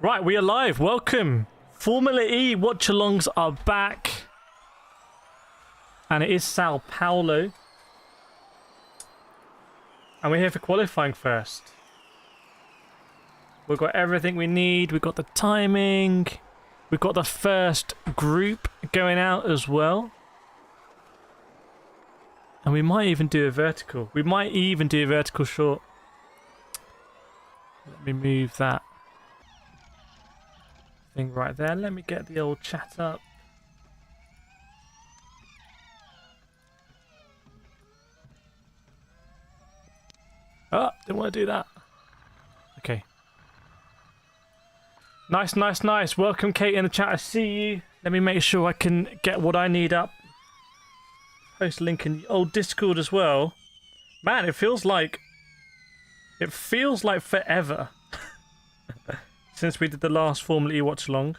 Right, we are live. Welcome. Formula E Watchalongs are back. And it is Sao Paulo. And we're here for qualifying first. We've got everything we need. We've got the timing. We've got the first group going out as well. And we might even do a vertical. We might even do a vertical short. Let me move that thing right there. Let me get the old chat up. Oh, didn't want to do that. Okay. Nice, nice, nice. Welcome, Kate, in the chat. I see you. Let me make sure I can get what I need up. Post link in the old Discord as well. Man, it feels like forever since we did the last Formula E Watchalong.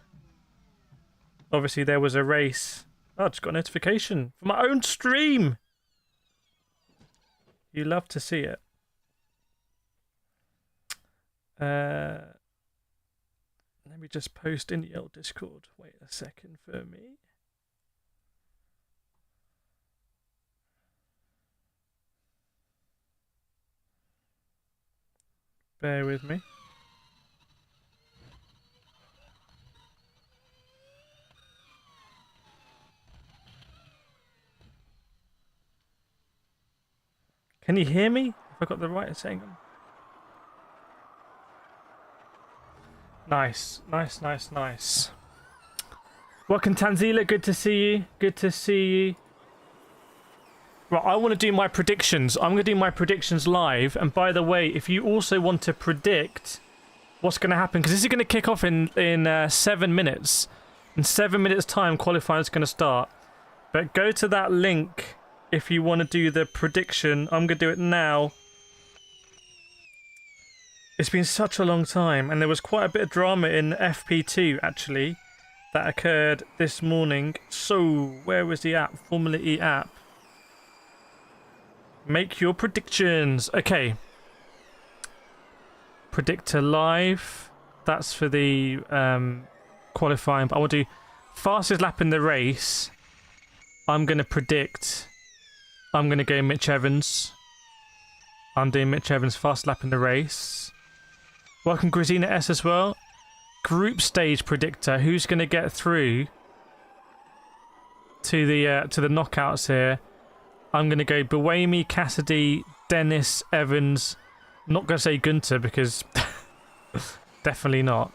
Obviously, there was a race. Oh, I just got a notification from my own stream. You love to see it. Let me just post in the old Discord. Wait a second for me. Bear with me. Can you hear me? Have I got the right setting on? Nice, nice, nice, nice. Welcome, Tanzila. Good to see you. Good to see you. Right, I want to do my predictions. I'm going to do my predictions live. And by the way, if you also want to predict what's going to happen, because this is going to kick off in 7 minutes. In 7 minutes' time, qualifying is going to start. But go to that link if you want to do the prediction. I'm going to do it now. It's been such a long time, and there was quite a bit of drama in FP2, actually, that occurred this morning. So, where was the app? Formula E app. Make your predictions. Okay. Predictor live. That's for the qualifying. But I want to do fastest lap in the race. I'm going to predict. I'm going to go Mitch Evans. I'm doing Mitch Evans fast lap in the race. Welcome, Grisina S as well. Group stage predictor. Who's going to get through to the knockouts here? I'm going to go Buemi, Cassidy, Dennis, Evans. I'm not going to say Gunter because definitely not.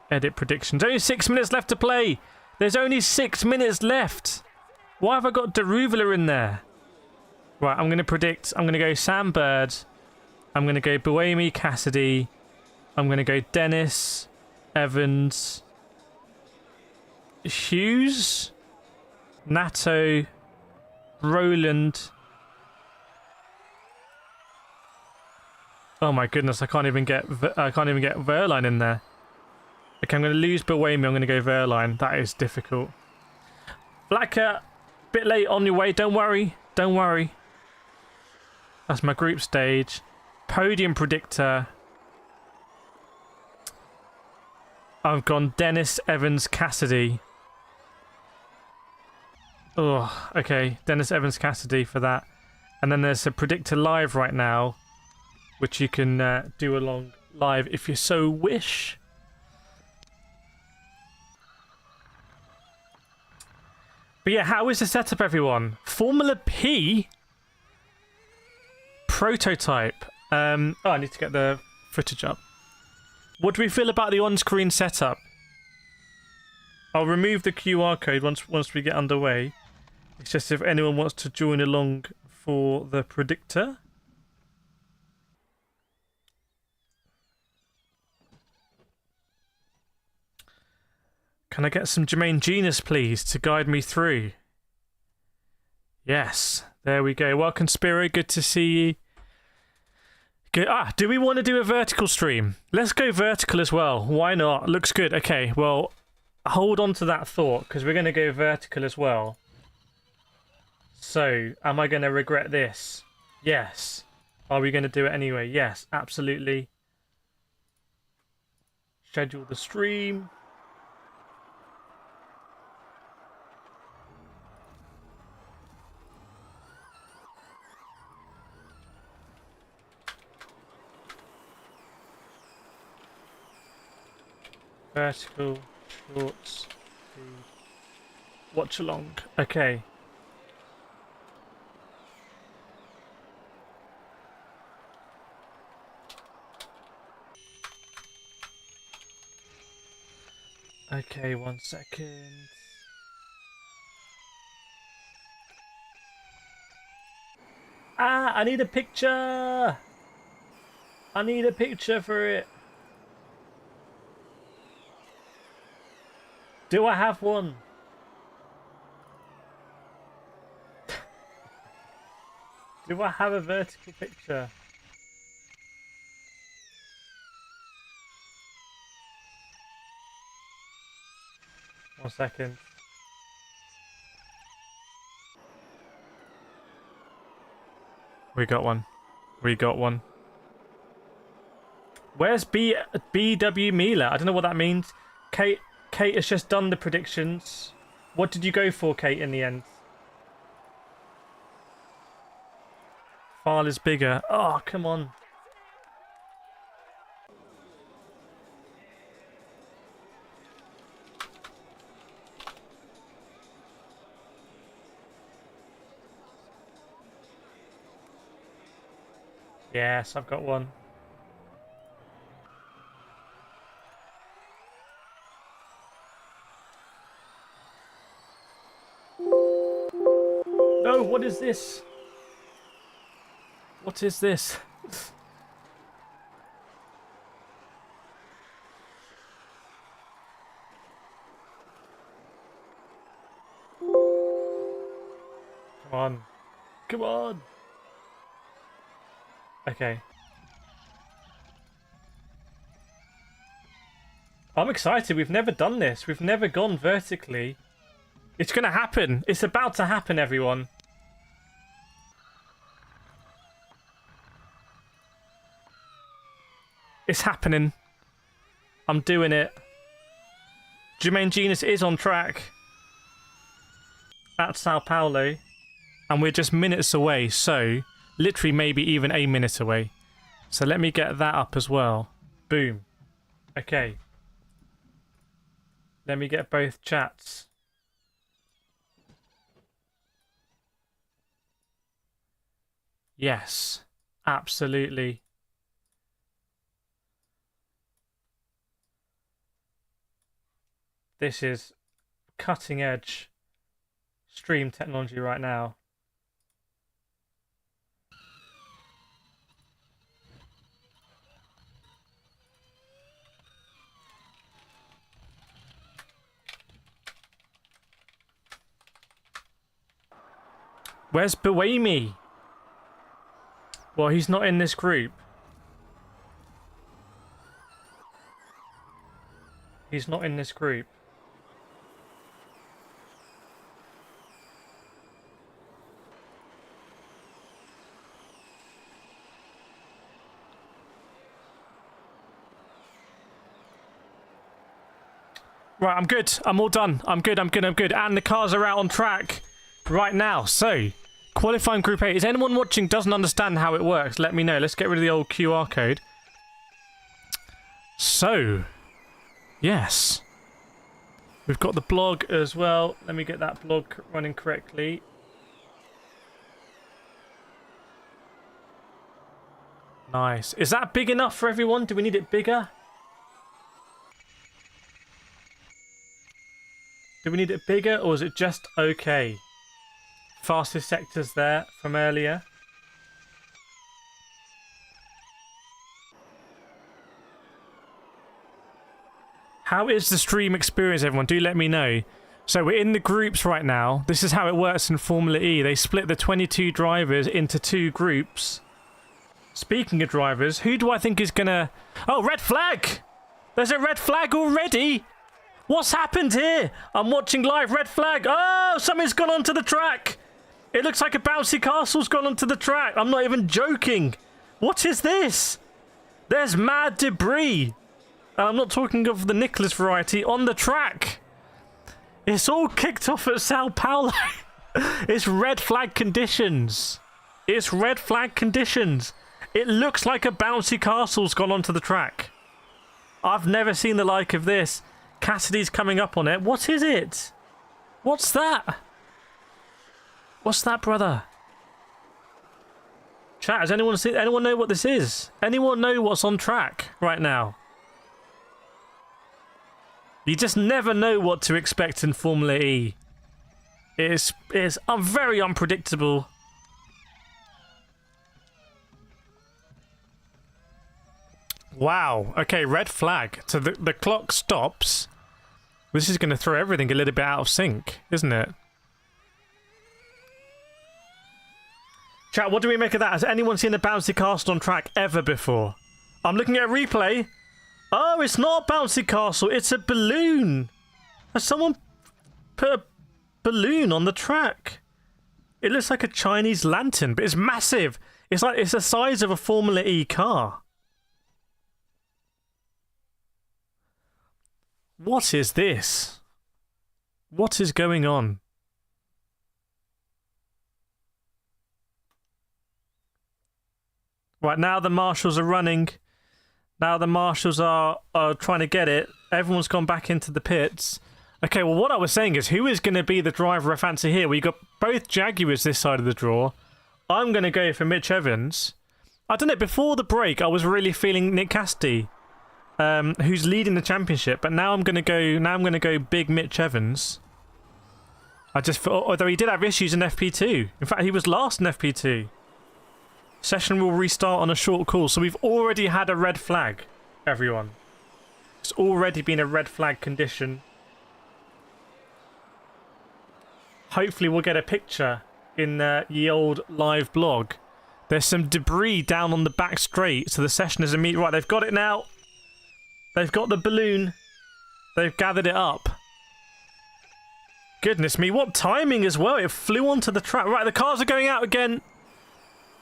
Edit predictions. Only 6 minutes left to play. There's only 6 minutes left. Why have I got Deruvula in there? Right, I'm going to predict. I'm going to go Sam Bird. I'm going to go Buemi, Cassidy. I'm going to go Dennis, Evans, Hughes, Nato, Roland. Oh my goodness, I can't even get Verline in there. Okay, I'm going to lose Buemi. I'm going to go Verline. That is difficult. Black Cat, bit late on your way. Don't worry. Don't worry. That's my group stage. Podium predictor. I've gone Dennis, Evans, Cassidy. Oh, okay. Dennis, Evans, Cassidy for that. And then there's a predictor live right now, which you can do along live if you so wish. But yeah, how is the setup, everyone? Formula P prototype. Oh, I need to get the footage up. What do we feel about the on-screen setup? I'll remove the QR code once we get underway. It's just if anyone wants to join along for the predictor. Can I get some Jermaine Genius, please, to guide me through? Yes, there we go. Welcome, Spiro. Good to see you. Good. Do we want to do a vertical stream? Let's go vertical as well. Why not? Looks good. Okay, well, hold on to that thought, because we're going to go vertical as well. So, am I going to regret this? Yes. Are we going to do it anyway? Yes, absolutely. schedule the stream. Vertical, shorts, watch along. Okay. Okay, 1 second. Ah, I need a picture! I need a picture for it. Do I have one? Do I have a vertical picture? One second. We got one. We got one. Where's BW Mila? I don't know what that means. Kate has just done the predictions. What did you go for, Kate, in the end? File is bigger. Oh, come on. Yes, I've got one. No, what is this? What is this? Come on. Come on. Okay. I'm excited. We've never done this. We've never gone vertically. It's going to happen. It's about to happen, everyone. It's happening. I'm doing it. Jermaine Genius is on track at Sao Paulo. And we're just minutes away, so literally maybe even a minute away. So let me get that up as well. Boom. Okay. Let me get both chats. Yes, absolutely. This is cutting edge stream technology right now. Where's Buemi? Well, he's not in this group. He's not in this group. Right, I'm good. I'm all done. I'm good. And the cars are out on track right now. So, qualifying Group 8. Is anyone watching doesn't understand how it works? Let me know. Let's get rid of the old QR code. So, yes. We've got the blog as well. Let me get that blog running correctly. Nice. Is that big enough for everyone? Do we need it bigger? Do we need it bigger, or is it just okay? Fastest sectors there from earlier. How is the stream experience, everyone? Do let me know. So we're in the groups right now. This is how it works in Formula E. They split the 22 drivers into 2 groups. Speaking of drivers, who do I think is gonna... Oh, red flag! There's a red flag already! What's happened here? I'm watching live. Red flag. Oh, something's gone onto the track. It looks like a bouncy castle's gone onto the track. I'm not even joking. What is this? There's mad debris. And I'm not talking of the Nicholas variety, on the track. It's all kicked off at Sao Paulo. It's red flag conditions. It's red flag conditions. It looks like a bouncy castle's gone onto the track. I've never seen the like of this. Cassidy's coming up on it. What is it? What's that? What's that, brother? Chat, has anyone know what this is? Anyone know what's on track right now? You just never know what to expect in Formula E. It's very unpredictable. Wow. Okay, red flag. So the clock stops. This is going to throw everything a little bit out of sync, isn't it? Chat, what do we make of that? Has anyone seen a bouncy castle on track ever before? I'm looking at a replay. Oh, it's not a bouncy castle. It's a balloon. Has someone put a balloon on the track? It looks like a Chinese lantern, but it's massive. It's the size of a Formula E car. What is this? What is going on? Right, now the marshals are running. Now the marshals are trying to get it. Everyone's gone back into the pits. Okay, well, what I was saying is, who is going to be the driver I fancy here? We got both Jaguars this side of the draw. I'm going to go for Mitch Evans. I don't know, before the break, I was really feeling Nick Cassidy, who's leading the championship, but now I'm going to go big Mitch Evans. I just thought, although he did have issues in FP2. In fact, he was last in FP2. Session will restart on a short call. So we've already had a red flag, everyone. It's already been a red flag condition. Hopefully we'll get a picture in the old live blog. There's some debris down on the back straight, so the session is immediate. Right, they've got it now. They've got the balloon. They've gathered it up. Goodness me, what timing as well. It flew onto the track. Right, the cars are going out again.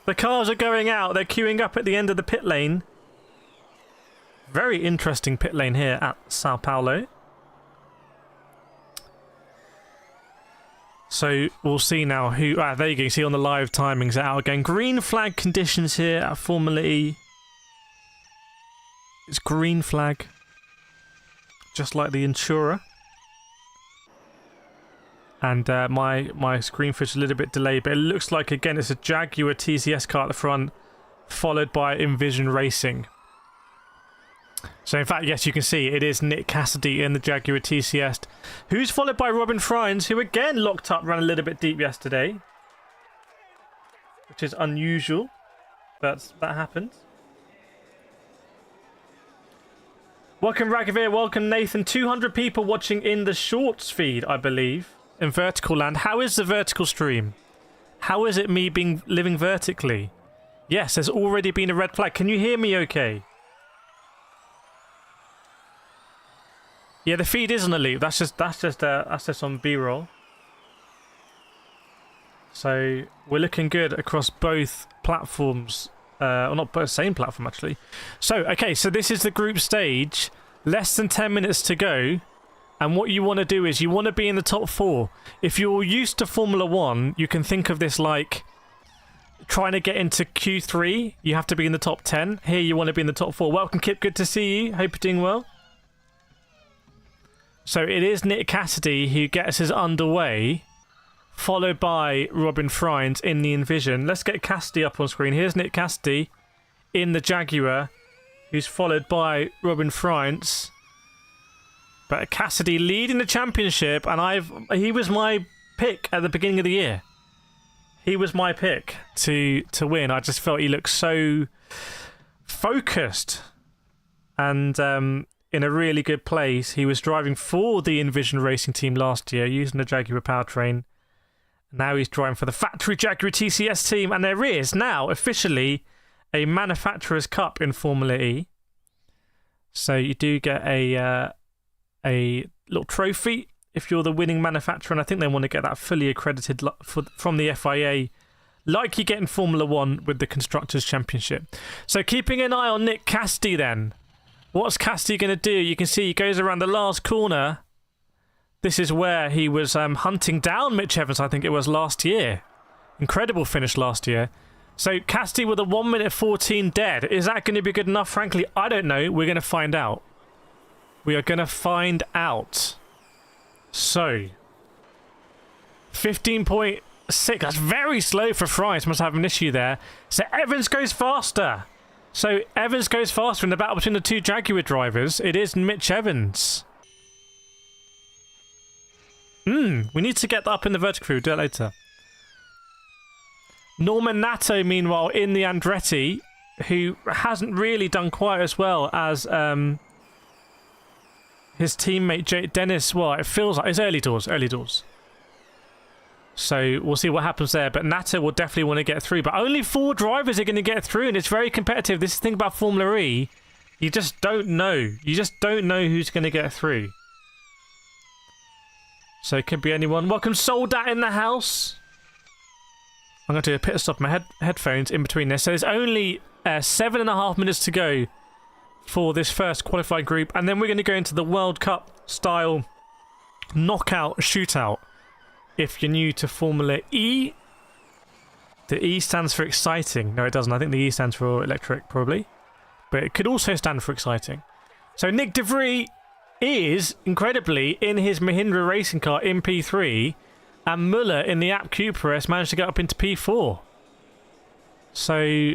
The cars are going out. They're queuing up at the end of the pit lane. Very interesting pit lane here at Sao Paulo. So we'll see now who... there you go. You see on the live timings out again. Green flag conditions here at Formula E. It's green flag. Just like the insurer. And my screen footage a little bit delayed, but it looks like, again, it's a Jaguar TCS car at the front, followed by Envision Racing. So, in fact, yes, you can see it is Nick Cassidy in the Jaguar TCS, who's followed by Robin Friends, who again locked up, ran a little bit deep yesterday, which is unusual, but that happens. Welcome, Ragavir. Welcome, Nathan. 200 people watching in the shorts feed, I believe. In vertical land. How is the vertical stream? How is it me living vertically? Yes, there's already been a red flag. Can you hear me okay? Yeah, the feed is on a loop. That's just on B-roll. So we're looking good across both platforms. Or not both, same platform actually. So okay, so this is the group stage. Less than 10 minutes to go. And what you want to do is you want to be in the top 4. If you're used to Formula 1, you can think of this like trying to get into Q3. You have to be in the top 10. Here you want to be in the top 4. Welcome, Kip. Good to see you. Hope you're doing well. So it is Nick Cassidy who gets us underway, followed by Robin Friends in the Envision. Let's get Cassidy up on screen. Here's Nick Cassidy in the Jaguar, who's followed by Robin Friends. But Cassidy leading the championship, and he was my pick at the beginning of the year. He was my pick to win. I just felt he looked so focused and in a really good place. He was driving for the Envision Racing team last year using the Jaguar powertrain. Now he's driving for the factory Jaguar TCS team, and there is now officially a Manufacturers' Cup in Formula E. So you do get a little trophy if you're the winning manufacturer, and I think they want to get that fully accredited from the FIA, like you get in Formula 1 with the Constructors' Championship. So keeping an eye on Nick Cassidy then. What's Cassidy going to do? You can see he goes around the last corner. This is where he was hunting down Mitch Evans, I think it was last year. Incredible finish last year. So Cassidy with a 1 minute 14 dead. Is that going to be good enough? Frankly, I don't know. We're going to find out. We are going to find out. So, 15.6. That's very slow for Fries. Must have an issue there. So Evans goes faster. So Evans goes faster in the battle between the two Jaguar drivers. It is Mitch Evans. We need to get that up in the vertical. We'll do it later. Norman Nato, meanwhile, in the Andretti, who hasn't really done quite as well as his teammate Jake Dennis. Well, it feels like it's early doors. So we'll see what happens there. But Nato will definitely want to get through. But only 4 drivers are going to get through, and it's very competitive. This is the thing about Formula E. You just don't know. You just don't know who's going to get through. So it could be anyone. Welcome, Soldat in the house. I'm going to do a pit stop my headphones in between this. So there's only 7.5 minutes to go for this first qualifying group. And then we're going to go into the World Cup style knockout shootout. If you're new to Formula E, the E stands for exciting. No, it doesn't. I think the E stands for electric, probably. But it could also stand for exciting. So Nick De Vries is, incredibly, in his Mahindra racing car in P3. And Muller in the App Cupra has managed to get up into P4. So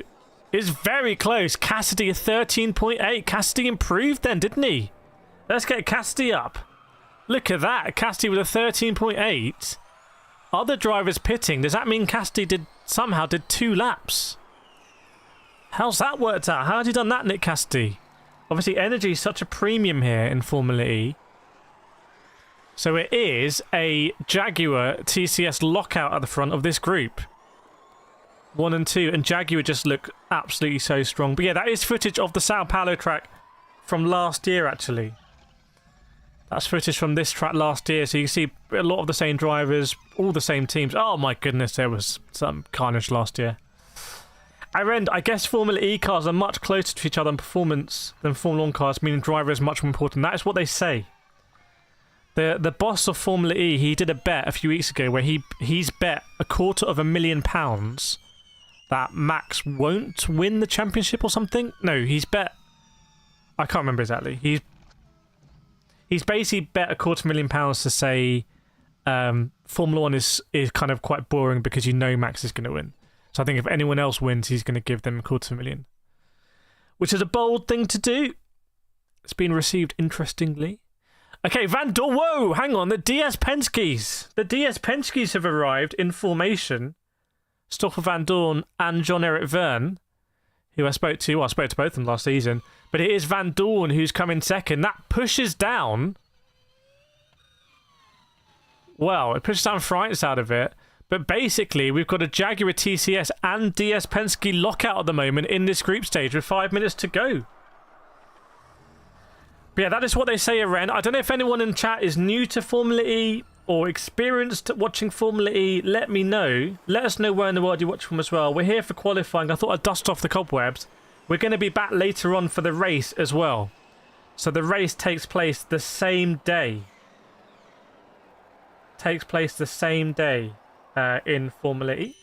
it's very close. Cassidy a 13.8. Cassidy improved then, didn't he? Let's get Cassidy up. Look at that. Cassidy with a 13.8. Other drivers pitting. Does that mean Cassidy somehow did 2 laps? How's that worked out? How has he done that, Nick Cassidy? Obviously, energy is such a premium here in Formula E. So it is a Jaguar TCS lockout at the front of this group. 1 and 2. And Jaguar just look absolutely so strong. But yeah, that is footage of the Sao Paulo track from last year, actually. That's footage from this track last year. So you see a lot of the same drivers, all the same teams. Oh my goodness, there was some carnage last year. I guess Formula E cars are much closer to each other in performance than Formula 1 cars, meaning driver is much more important. That is what they say. The boss of Formula E, he did a bet a few weeks ago where he's bet £250,000 that Max won't win the championship or something. No, he's bet... I can't remember exactly. He's basically bet £250,000 to say Formula 1 is kind of quite boring because you know Max is going to win. So I think if anyone else wins, he's going to give them £250,000. Which is a bold thing to do. It's been received interestingly. Okay, Van Dorn. Whoa, hang on. The DS Penske's. The DS Penske's have arrived in formation. Stoffel Van Dorn and John-Eric Verne, who I spoke to. Well, I spoke to both of them last season. But it is Van Dorn who's come in second. That pushes down... Well, it pushes down France out of it. But basically, we've got a Jaguar TCS and DS Penske lockout at the moment in this group stage with 5 minutes to go. But yeah, that is what they say, Aren. I don't know if anyone in chat is new to Formula E or experienced watching Formula E. Let me know. Let us know where in the world you watch from as well. We're here for qualifying. I thought I'd dust off the cobwebs. We're going to be back later on for the race as well. So the race takes place the same day. Takes place the same day in Formula E.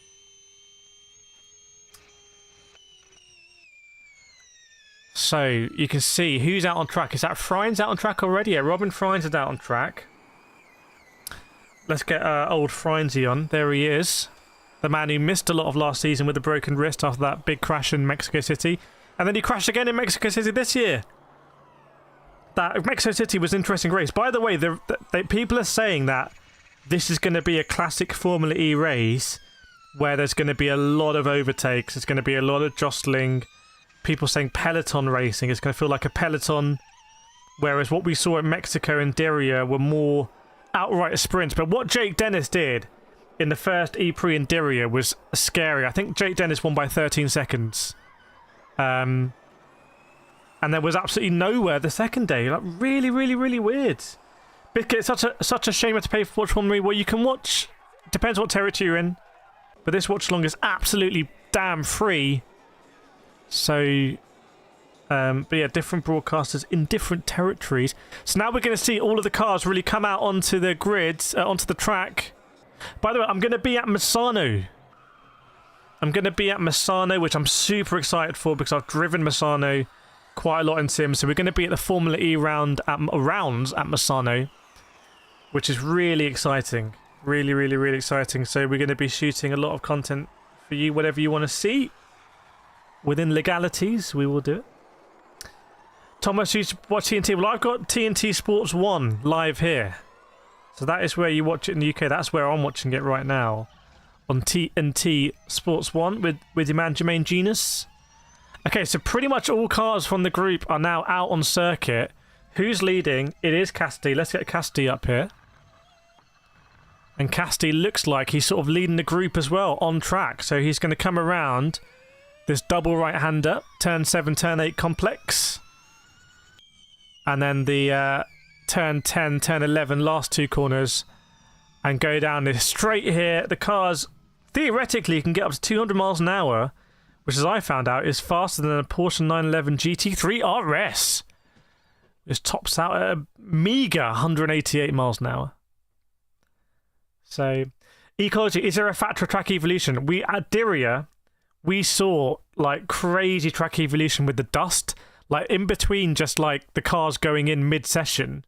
So you can see who's out on track. Is that Frines out on track already? Yeah, Robin Frines is out on track. Let's get old Frinesy on. There he is. The man who missed a lot of last season with a broken wrist after that big crash in Mexico City. And then he crashed again in Mexico City this year. That Mexico City was an interesting race. By the way, people are saying that this is going to be a classic Formula E race where there's going to be a lot of overtakes. There's going to be a lot of jostling. People saying peloton racing. It's going to feel like a peloton. Whereas what we saw in Mexico and Diriyah were more outright sprints. But what Jake Dennis did in the first E-Prix in Diriyah was scary. I think Jake Dennis won by 13 seconds. And there was absolutely nowhere the second day. Like really, really, really weird. It's such a shame to pay for watch Formula E. Well, you can watch. Depends what territory you're in. But this watch along is absolutely damn free. So But yeah, different broadcasters in different territories. So now we're going to see all of the cars really come out onto the grids, onto the track. By the way, I'm going to be at Misano. Which I'm super excited for because I've driven Misano quite a lot in Sim. So we're going to be at the Formula E rounds at Misano, which is really exciting. Really, really, really exciting. So we're going to be shooting a lot of content for you, whatever you want to see. Within legalities, we will do it. Thomas, you watch TNT. Well, I've got TNT Sports 1 live here. So that is where you watch it in the UK. That's where I'm watching it right now. On TNT Sports 1 with your man Jermaine Genus. Okay, so pretty much all cars from the group are now out on circuit. Who's leading? It is Cassidy. Let's get Cassidy up here. And Cassidy looks like he's sort of leading the group as well on track. So he's going to come around this double right-hander, turn 7, turn 8 complex. And then the turn 10, turn 11, last two corners. And go down this straight here. The cars, theoretically, can get up to 200 miles an hour, which, as I found out, is faster than a Porsche 911 GT3 RS. This tops out at a meager 188 miles an hour. So, ecology, is there a factor of track evolution? We, at Diriyah, we saw, like, crazy track evolution with the dust. Like, in between just, like, the cars going in mid-session,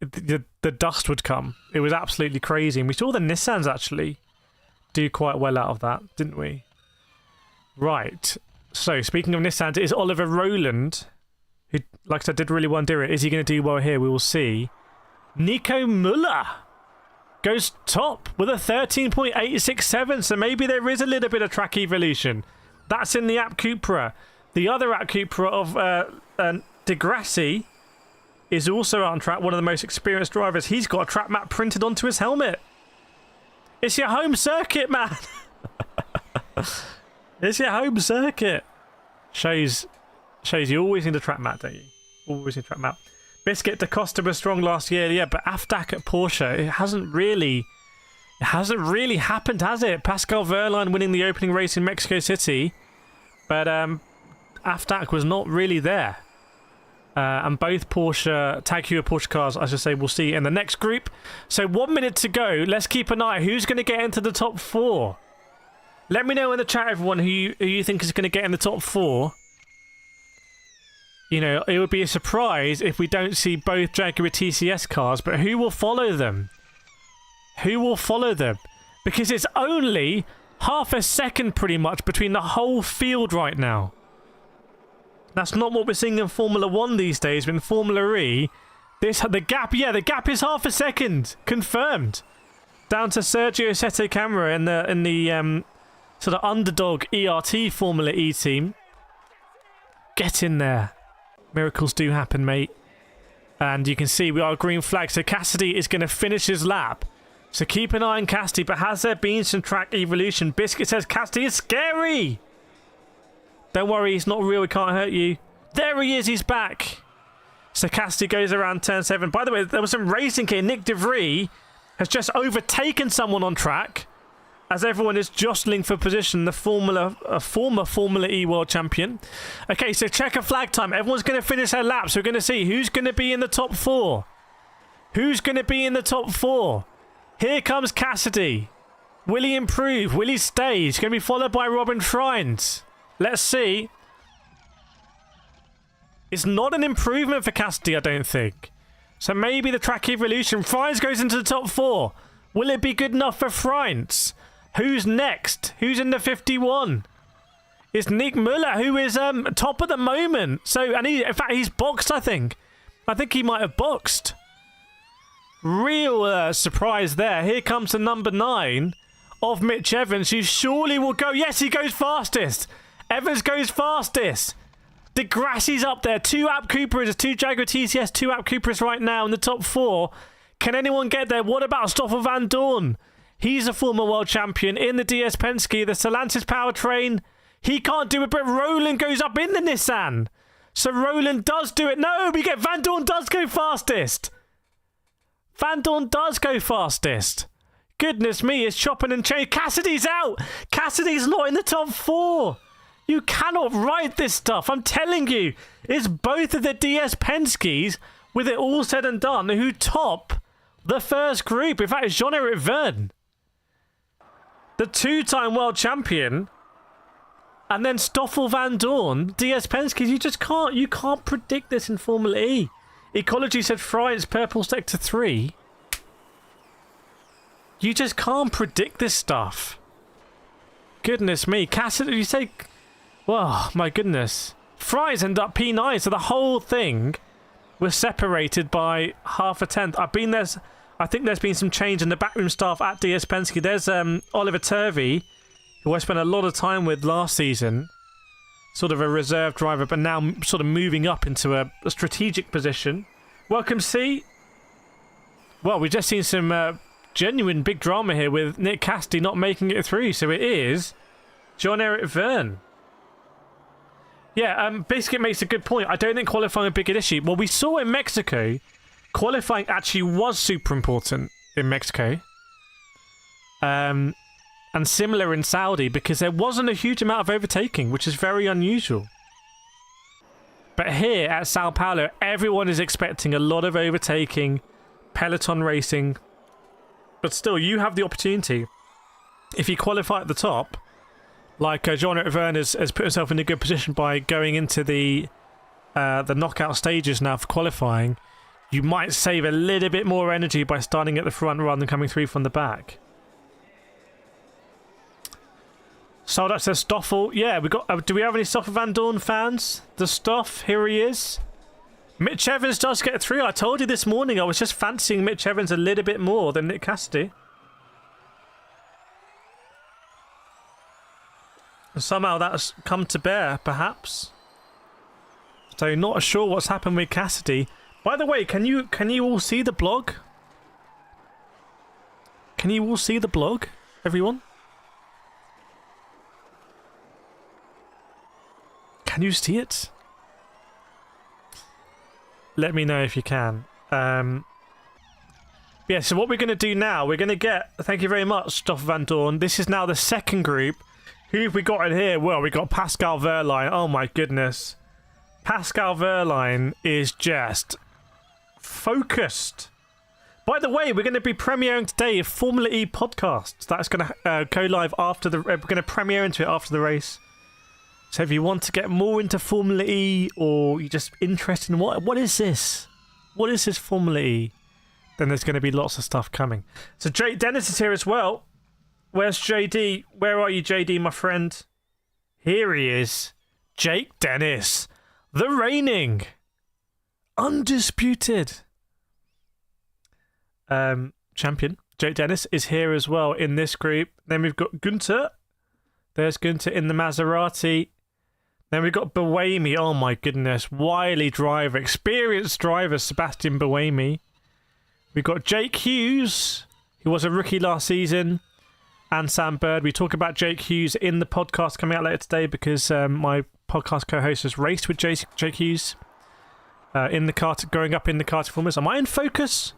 the dust would come. It was absolutely crazy. And we saw the Nissans, actually, do quite well out of that, didn't we? Right. So, speaking of Nissans, it is Oliver Rowland, who, like I said, did really well in Diriyah. Is he going to do well here? We will see. Nico Muller goes top with a 13.867, so maybe there is a little bit of track evolution. That's in the App Cupra. The other App Cupra of Degrassi is also out on track, one of the most experienced drivers. He's got a track map printed onto his helmet. It's your home circuit, man. It's your home circuit. Shows you always need a track map, don't you? Always need a track map. Biscuit Da Costa was strong last year, yeah, but AFDAC at Porsche, it hasn't really happened, has it? Pascal Wehrlein winning the opening race in Mexico City, but AFDAC was not really there. And both Porsche, Tag Heuer Porsche cars, I should say, we'll see in the next group. So 1 minute to go. Let's keep an eye. Who's going to get into the top 4? Let me know in the chat, everyone, who you think is going to get in the top 4. You know, it would be a surprise if we don't see both Jaguar TCS cars, but who will follow them? Who will follow them? Because it's only half a second, pretty much, between the whole field right now. That's not what we're seeing in Formula 1 these days, but in Formula E, the gap is half a second. Confirmed. Down to Sergio Sette Camara in the sort of underdog ERT Formula E team. Get in there. Miracles do happen, mate. And you can see we are green flag. So Cassidy is going to finish his lap. So keep an eye on Cassidy. But has there been some track evolution? Biscuit says Cassidy is scary. Don't worry, he's not real. He can't hurt you. There he is. He's back. So Cassidy goes around turn 7. By the way, there was some racing here. Nick De Vries has just overtaken someone on track as everyone is jostling for position, the former Formula E World Champion. Okay, so checker flag time. Everyone's going to finish their laps. We're going to see who's going to be in the top 4. Who's going to be in the top 4? Here comes Cassidy. Will he improve? Will he stay? He's going to be followed by Robin Shrines. Let's see. It's not an improvement for Cassidy, I don't think. So maybe the track evolution. Frines goes into the top 4. Will it be good enough for Frines? Who's next? Who's in the 51? It's Nick Muller, who is top at the moment. So, and in fact, he's boxed, I think. I think he might have boxed. Real surprise there. Here comes the number 9 of Mitch Evans, who surely will go. Yes, he goes fastest. Evans goes fastest. Degrassi's up there. 2 App Cupras, 2 Jaguar TCS, 2 App Cupras right now in the top 4. Can anyone get there? What about Stoffel Van Dorn? He's a former world champion in the DS Penske, the Stellantis powertrain. He can't do it, but Roland goes up in the Nissan. So Roland does do it. No, we get Van Dorn does go fastest. Van Dorn does go fastest. Goodness me, it's chopping and changing. Cassidy's out. Cassidy's not in the top 4. You cannot ride this stuff. I'm telling you. It's both of the DS Penske's, with it all said and done, who top the first group. In fact, it's Jean-Eric Verne, the two-time world champion, and then Stoffel Van Dorn, DS Penske's. You can't predict this in Formula E. Ecology said France purple sector 3. You just can't predict this stuff. Goodness me. Cassidy, you say... Well, my goodness. Fries end up P9, so the whole thing was separated by half a tenth. I think there's been some change in the backroom staff at DS Penske. There's Oliver Turvey, who I spent a lot of time with last season. Sort of a reserve driver, but now sort of moving up into a strategic position. Welcome, C. Well, we've just seen some genuine big drama here with Nick Cassidy not making it through. So it is Jean-Eric Verne. Yeah, Biscuit makes a good point. I don't think qualifying a big issue. Well, we saw in Mexico, qualifying actually was super important in Mexico. And similar in Saudi, because there wasn't a huge amount of overtaking, which is very unusual. But here at Sao Paulo, everyone is expecting a lot of overtaking, peloton racing. But still, you have the opportunity. If you qualify at the top, like Jean-Eric Verne has put himself in a good position by going into the knockout stages now for qualifying, you might save a little bit more energy by starting at the front rather than coming through from the back. Soldat says Stoffel. Yeah, we got. Do we have any Stoffel Van Dorn fans? The Stoff, here he is. Mitch Evans does get through. I told you this morning I was just fancying Mitch Evans a little bit more than Nick Cassidy. Somehow that's come to bear, perhaps. So not sure what's happened with Cassidy. By the way, can you all see the blog? Can you all see the blog, everyone? Can you see it? Let me know if you can. Yeah, so what we're going to do now, we're going to get... Thank you very much, Stoff Van Dorn. This is now the second group. Who have we got in here? Well, we got Pascal Wehrlein. Oh my goodness. Pascal Wehrlein is just focused. By the way, we're going to be premiering today a Formula E podcast. That's going to go live after the... we're going to premiere into it after the race. So if you want to get more into Formula E, or you're just interested in what is this? What is this Formula E? Then there's going to be lots of stuff coming. So Jake Dennis is here as well. Where's JD? Where are you, JD, my friend? Here he is. Jake Dennis. The reigning. Undisputed. Champion. Jake Dennis is here as well in this group. Then we've got Günther. There's Günther in the Maserati. Then we've got Buemi. Oh my goodness. Wily driver. Experienced driver, Sebastian Buemi. We've got Jake Hughes, who was a rookie last season. And Sam Bird. We talk about Jake Hughes in the podcast coming out later today because my podcast co-host has raced with Jake Hughes in the kart, growing up in the karting formats. Am I in focus?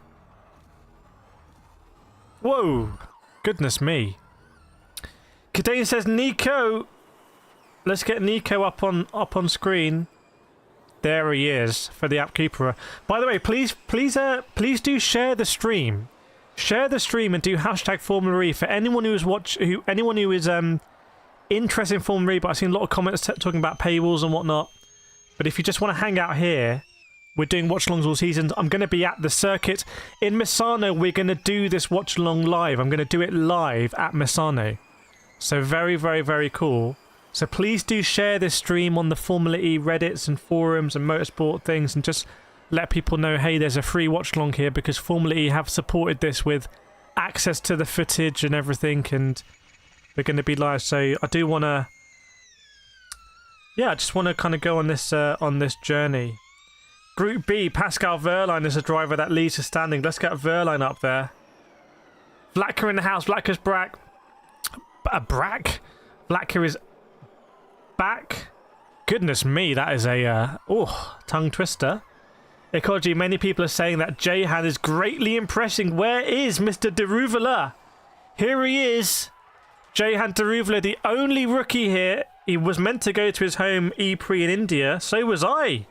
Whoa. Goodness me. Kadane says Nico. Let's get Nico up on screen. There he is for the app keeper. By the way, please do share the stream. Share the stream and do hashtag Formula E for anyone who is interested in Formula E. But I've seen a lot of comments talking about paywalls and whatnot. But if you just want to hang out here, we're doing watch-alongs all season. I'm going to be at the circuit in Misano. We're going to do this watch-along live. I'm going to do it live at Misano. So very, very, very cool. So please do share this stream on the Formula E Reddits and forums and motorsport things, and just let people know, hey, there's a free watch-along here because Formula E have supported this with access to the footage and everything, and we're going to be live. So I do want to... Yeah, I just want to kind of go on this journey. Group B, Pascal Wehrlein is a driver that leads the standing. Let's get Wehrlein up there. Vlacker in the house. Vlacker's back. Vlacker is back. Goodness me, that is a tongue twister. Ecology, many people are saying that Jehan is greatly impressing. Where is Mr. Deruvela? Here he is. Jehan Deruvela, the only rookie here He was meant to go to his home E-Prix in India. So was I.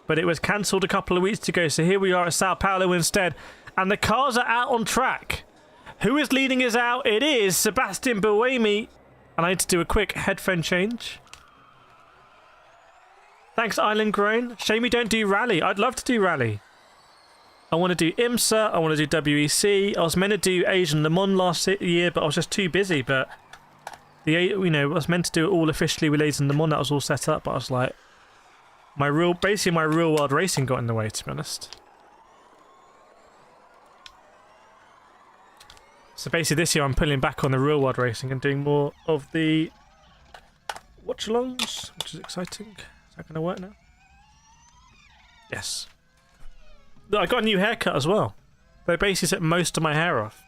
But it was cancelled a couple of weeks ago. So here we are at Sao Paulo instead. And the cars are out on track. Who is leading us out? It is Sebastian Buemi. And I need to do a quick headphone change. Thanks, Island Grown. Shame we don't do Rally. I'd love to do Rally. I want to do IMSA. I want to do WEC. I was meant to do Asian Le Mans last year, but I was just too busy. But I was meant to do it all officially with Asian Le Mans. That was all set up. But I was like, my real world racing got in the way, to be honest. So basically, this year I'm pulling back on the real world racing and doing more of the watchalongs, which is exciting. Is that going to work now? Yes. I got a new haircut as well. They basically set most of my hair off.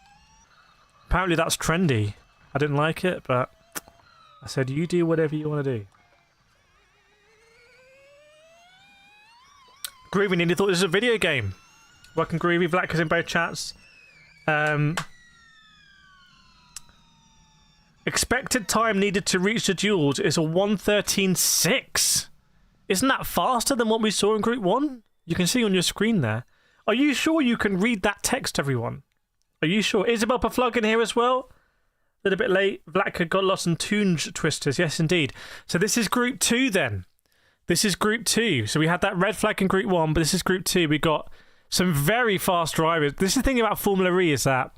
Apparently that's trendy. I didn't like it, but I said, you do whatever you want to do. Groovy nearly thought this was a video game. Welcome, Groovy. Vlad is in both chats. Expected time needed to reach the duels is a 1:13.6. Isn't that faster than what we saw in Group 1? You can see on your screen there. Are you sure you can read that text, everyone? Are you sure? Isabel Paflug here as well? A little bit late. Vlad got lost in Tunge Twisters. Yes, indeed. So this is Group 2 then. This is Group 2. So we had that red flag in Group 1, but this is Group 2. We got some very fast drivers. This is the thing about Formula E is that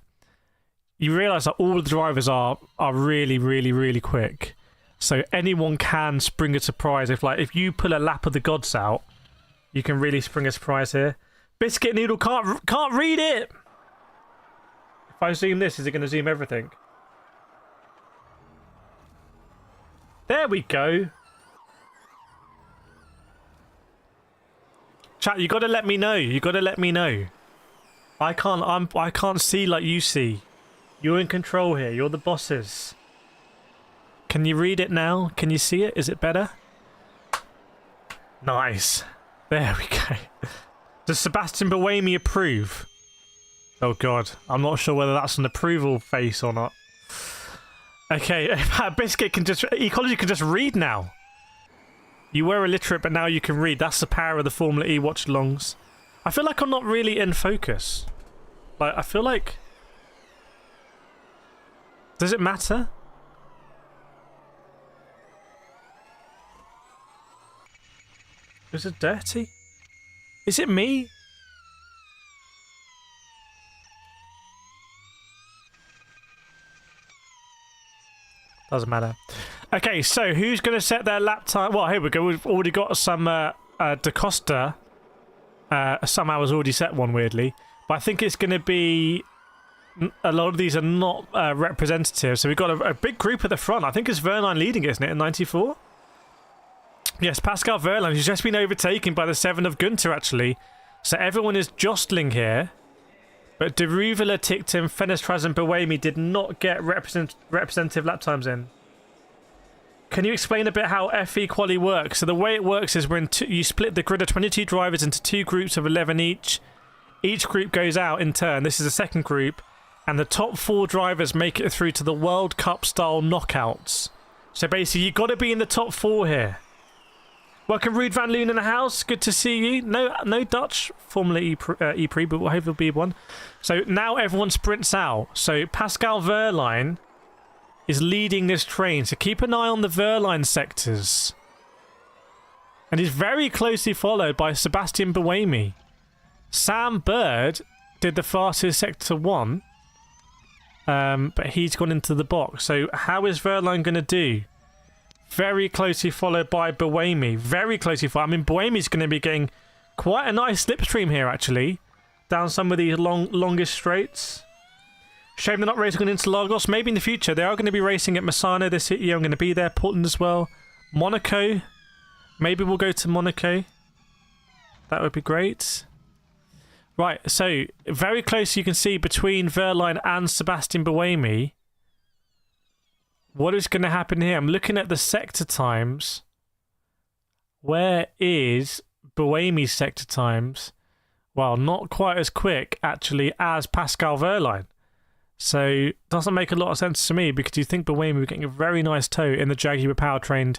you realise that all the drivers are really, really, really quick. So anyone can spring a surprise. If you pull a lap of the gods out, you can really spring a surprise here. Biscuit Noodle can't read it. If I zoom this, is it going to zoom everything? There we go. Chat, you got to let me know. You got to let me know. I can't see like you see. You're in control here. You're the bosses. Can you read it now? Can you see it? Is it better? Nice. There we go. Does Sebastian Buemi approve? Oh god, I'm not sure whether that's an approval face or not. Okay, Biscuit can just... Ecology can just read now. You were illiterate, but now you can read. That's the power of the Formula E Watchalongs. I feel like I'm not really in focus. Like, I feel like... Does it matter? Is it dirty? Is it me? Doesn't matter. Okay, so who's going to set their lap time? Well, here we go. We've already got some Da Costa. Somehow has already set one, weirdly. But I think it's going to be... A lot of these are not representative. So we've got a big group at the front. I think it's Verline leading, isn't it, in 94? Yes, Pascal Verlaine, who's just been overtaken by the 7 of Gunter, actually. So everyone is jostling here. But De Ruvela, Ticton, Fenestraz and Buemi did not get representative lap times in. Can you explain a bit how FE quali works? So the way it works is you split the grid of 22 drivers into 2 groups of 11 each. Each group goes out in turn. This is the second group. And the top 4 drivers make it through to the World Cup style knockouts. So basically, you've got to be in the top 4 here. Welcome, Ruud van Loon in the house. Good to see you. No Dutch Formula E-Prix, but we'll hopefully there'll be one. So now everyone sprints out. So Pascal Verline is leading this train. So keep an eye on the Verline sectors. And he's very closely followed by Sebastian Buemi. Sam Bird did the fastest sector 1. But he's gone into the box. So how is Verline going to do? Very closely followed by Buemi. Very closely followed. I mean, Buemi's going to be getting quite a nice slipstream here, actually. Down some of these longest straights. Shame they're not racing into Lagos. Maybe in the future. They are going to be racing at Misano this year. I'm going to be there. Portland as well. Monaco. Maybe we'll go to Monaco. That would be great. Right, so very close you can see between Verline and Sebastian Buemi. What is going to happen here? I'm looking at the sector times. Where is Buemi's sector times? Well, not quite as quick, actually, as Pascal Verline. So doesn't make a lot of sense to me, because you think Buemi were getting a very nice tow in the Jaguar powertrained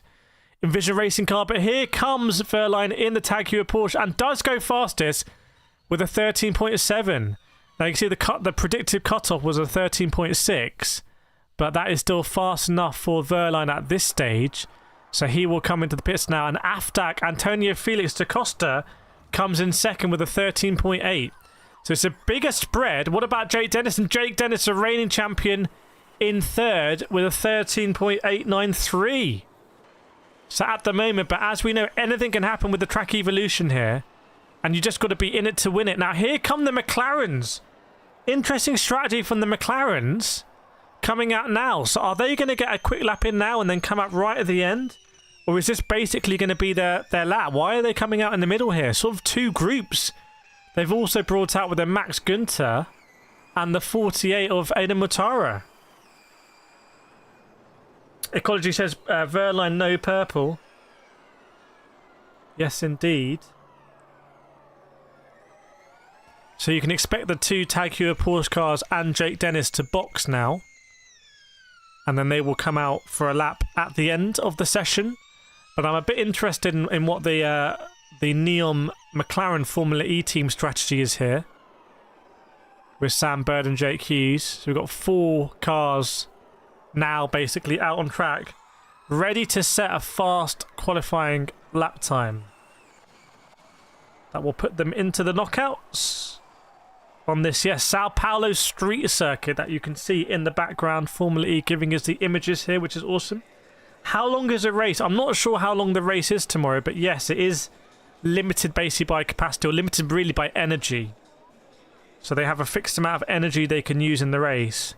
Envision racing car. But here comes Wehrlein in the Jaguar Porsche and does go fastest with a 13.7. Now you can see the predicted cutoff was a 13.6, but that is still fast enough for Wehrlein at this stage. So he will come into the pits now, and Aftak Antonio Felix da Costa comes in second with a 13.8. So it's a bigger spread. What about Jake Dennis? And Jake Dennis, a reigning champion, in third with a 13.893. So at the moment, but as we know, anything can happen with the track evolution here, and you just got to be in it to win it. Now here come the McLarens. Interesting strategy from the McLarens coming out now. So are they going to get a quick lap in now and then come up right at the end? Or is this basically going to be their lap? Why are they coming out in the middle here? Sort of two groups. They've also brought out with their Max Günther and the 48 of Aidan Mutara. Ecology says Wehrlein no purple. Yes, indeed. So you can expect the two Jaguar Porsche cars and Jake Dennis to box now. And then they will come out for a lap at the end of the session. But I'm a bit interested in what the Neom McLaren Formula E team strategy is here. With Sam Bird and Jake Hughes. So we've got 4 cars now basically out on track, ready to set a fast qualifying lap time. That will put them into the knockouts on this, yes, Sao Paulo street circuit that you can see in the background. Formula E giving us the images here, which is awesome. How long is a race? I'm not sure how long the race is tomorrow, but yes, it is limited basically by capacity, or limited really by energy. So they have a fixed amount of energy they can use in the race.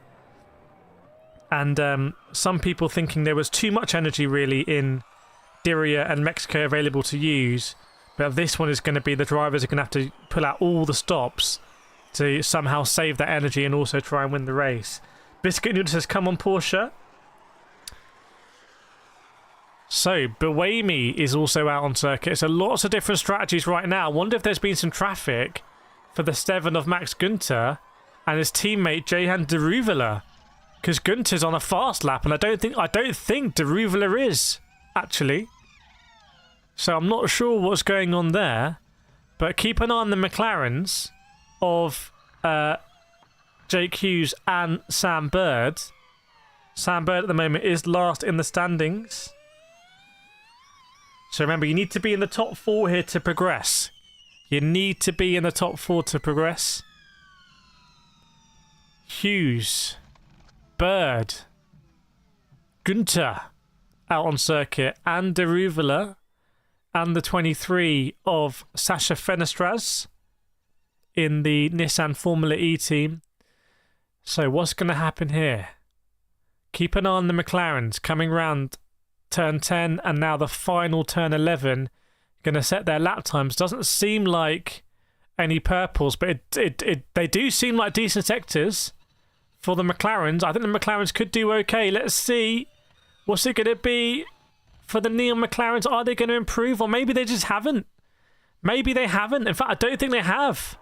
And some people thinking there was too much energy really in Diriyah and Mexico available to use. But this one is going to be the drivers are going to have to pull out all the stops to somehow save that energy and also try and win the race. Biscuit Noodle says, come on Porsche. So, Buemi is also out on circuit. So lots of different strategies right now. I wonder if there's been some traffic for the 7 of Max Günther and his teammate Jehan Deruvela. Because Günther's on a fast lap, and I don't think Deruvela is, actually. So I'm not sure what's going on there. But keep an eye on the McLarens of Jake Hughes and Sam Bird. Sam Bird at the moment is last in the standings. So remember, you need to be in the top 4 here to progress. You need to be in the top 4 to progress. Hughes, Bird, Günther out on circuit, and Deruvela, and the 23 of Sasha Fenestraz in the Nissan Formula E team. So what's going to happen here? Keep an eye on the McLarens coming round turn 10 and now the final turn 11. Going to set their lap times. Doesn't seem like any purples, but they do seem like decent sectors for the McLarens. I think the McLarens could do okay. Let's see. What's it going to be for the Neon McLarens? Are they going to improve? Or maybe they just haven't. Maybe they haven't. In fact, I don't think they have.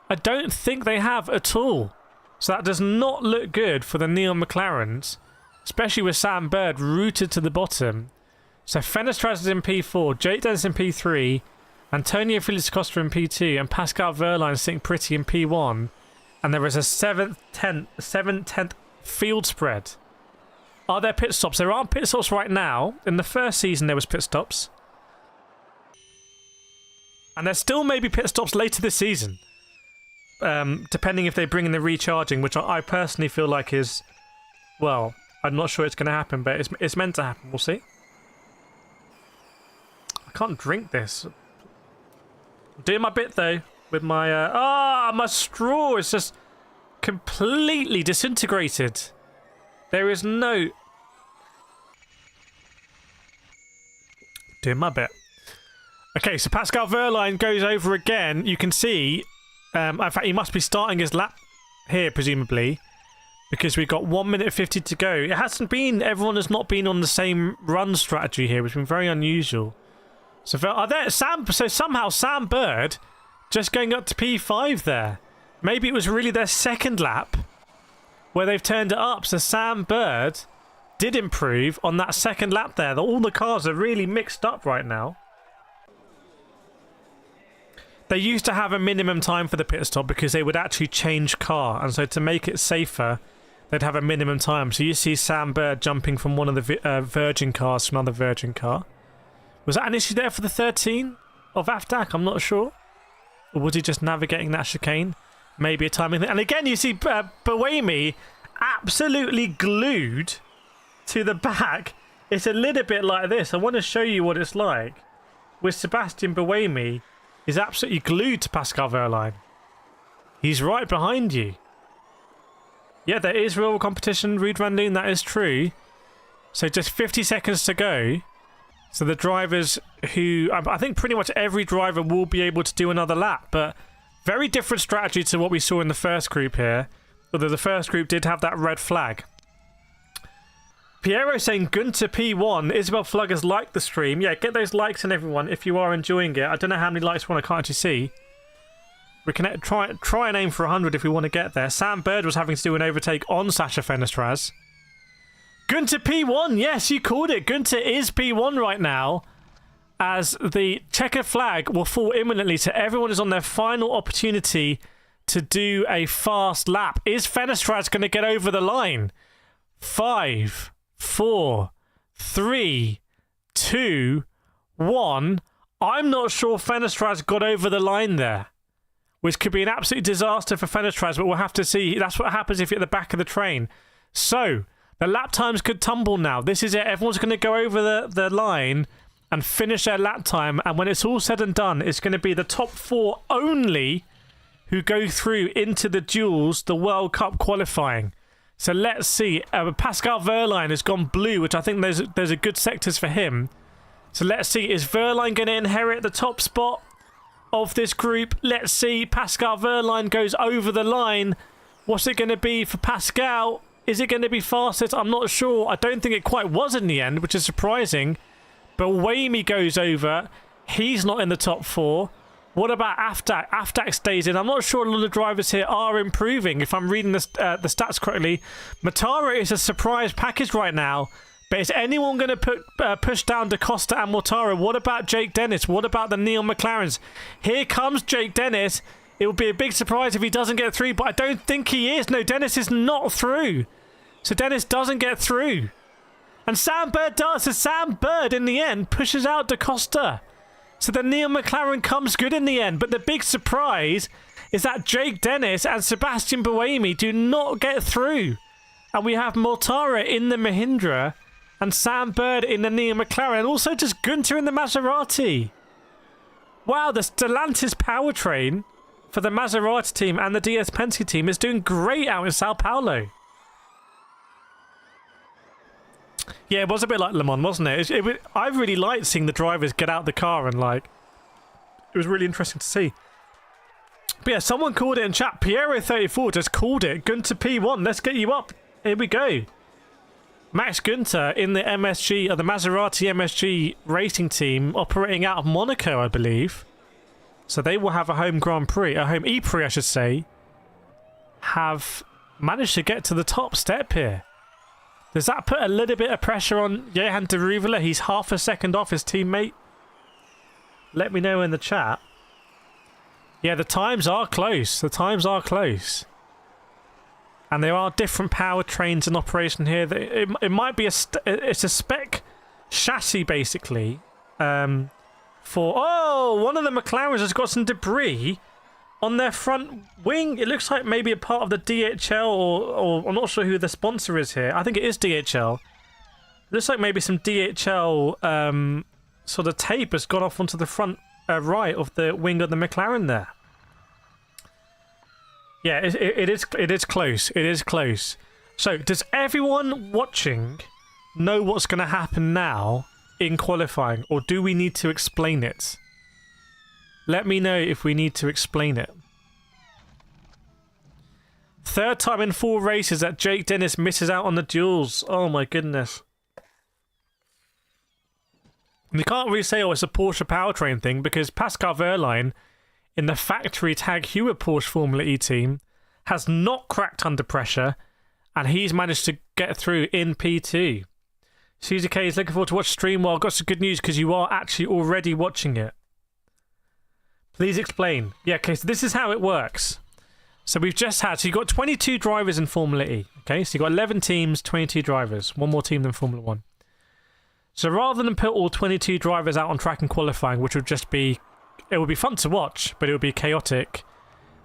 I don't think they have at all. So that does not look good for the Neon McLarens, especially with Sam Bird rooted to the bottom. So Fenestraz is in P4, Jake Dennis in P3, Antonio Felix Costa in P2, and Pascal Wehrlein sitting pretty in P1. And there is a 7/10 field spread. Are there pit stops? There aren't pit stops right now. In the first season there was pit stops. And there still may be pit stops later this season. Depending if they bring in the recharging, which I personally feel like is, well, I'm not sure it's going to happen, but it's meant to happen. We'll see. I can't drink this. I'm doing my bit though with my my straw is just completely disintegrated. There is no doing my bit. Okay, so Pascal Wehrlein goes over again. You can see, in fact, he must be starting his lap here, presumably, because we've got 1 minute 50 to go. It hasn't been, everyone has not been on the same run strategy here, which has been very unusual. So, somehow Sam Bird just going up to P5 there. Maybe it was really their second lap where they've turned it up. So Sam Bird did improve on that second lap there. All the cars are really mixed up right now. They used to have a minimum time for the pit stop because they would actually change car. And so to make it safer, they'd have a minimum time. So you see Sam Bird jumping from one of the Virgin cars to another Virgin car. Was that an issue there for the 13 of Afdak? I'm not sure. Or was he just navigating that chicane? Maybe a timing thing. And again, you see Buemi absolutely glued to the back. It's a little bit like this. I want to show you what it's like with Sebastian Buemi. He's absolutely glued to Pascal Wehrlein. He's right behind you. Yeah, there is real competition, Ruud van Loon, that is true. So just 50 seconds to go. So the drivers who... I think pretty much every driver will be able to do another lap, but very different strategy to what we saw in the first group here. Although the first group did have that red flag. Piero saying Gunter P1. Isabel Fluggers like the stream. Yeah, get those likes in, everyone, if you are enjoying it. I don't know how many likes I can't actually see. We can try and aim for 100 if we want to get there. Sam Bird was having to do an overtake on Sasha Fenestraz. Gunter P1. Yes, you called it. Gunter is P1 right now. As the checker flag will fall imminently. So everyone is on their final opportunity to do a fast lap. Is Fenestraz going to get over the line? 5, 4, 3, 2, 1. I'm not sure Fenestraz got over the line there, which could be an absolute disaster for Fenestraz, but we'll have to see. That's what happens if you're at the back of the train. So, the lap times could tumble now. This is it. Everyone's going to go over the line and finish their lap time, and when it's all said and done, it's going to be the top 4 only who go through into the duels, the World Cup qualifying. So let's see. Pascal Wehrlein has gone blue, which I think there's a good sectors for him. So let's see. Is Wehrlein going to inherit the top spot of this group? Let's see. Pascal Wehrlein goes over the line. What's it going to be for Pascal? Is it going to be fastest? I'm not sure. I don't think it quite was in the end, which is surprising. But Wamey goes over. He's not in the top 4. What about Afdak? Afdak stays in. I'm not sure a lot of drivers here are improving. If I'm reading the stats correctly, Matara is a surprise package right now. But is anyone going to push down Da Costa and Mortara? What about Jake Dennis? What about the Neil McLarens? Here comes Jake Dennis. It would be a big surprise if he doesn't get through, but I don't think he is. No, Dennis is not through. So Dennis doesn't get through. And Sam Bird does. So Sam Bird, in the end, pushes out Da Costa. So the Neil McLaren comes good in the end. But the big surprise is that Jake Dennis and Sebastian Buemi do not get through. And we have Mortara in the Mahindra and Sam Bird in the Neil McLaren. And also just Gunter in the Maserati. Wow, the Stellantis powertrain for the Maserati team and the DS Penske team is doing great out in Sao Paulo. Yeah, it was a bit like Le Mans, wasn't it? I really liked seeing the drivers get out the car and, like, it was really interesting to see. But yeah, someone called it in chat. Piero34 just called it. Gunter P1, let's get you up. Here we go. Max Gunter in the MSG, or the Maserati MSG racing team, operating out of Monaco, I believe. So they will have a home Grand Prix, a home E-Prix, I should say, have managed to get to the top step here. Does that put a little bit of pressure on Johan de Ruvela? He's half a second off his teammate. Let me know in the chat. Yeah, the times are close. The times are close. And there are different powertrains in operation here. It might be it's a spec chassis, basically. One of the McLarens has got some debris on their front wing. It looks like maybe a part of the DHL, or I'm not sure who the sponsor is here. I think it is DHL. It looks like maybe some DHL sort of tape has gone off onto the front right of the wing of the McLaren there. Yeah, it is close. It is close. So, does everyone watching know what's going to happen now in qualifying, or do we need to explain it? Let me know if we need to explain it. Third time in 4 races that Jake Dennis misses out on the duels. Oh my goodness. We can't really say, it's a Porsche powertrain thing, because Pascal Wehrlein in the factory Tag Heuer Porsche Formula E team has not cracked under pressure and he's managed to get through in P2. Susie K is looking forward to watch stream. Well, I've got some good news because you are actually already watching it. Please explain. Yeah, okay, so this is how it works. So we've just had, so you've got 22 drivers in Formula E. Okay, so you've got 11 teams, 22 drivers. One more team than Formula 1. So rather than put all 22 drivers out on track and qualifying, which would just be, it would be fun to watch, but it would be chaotic,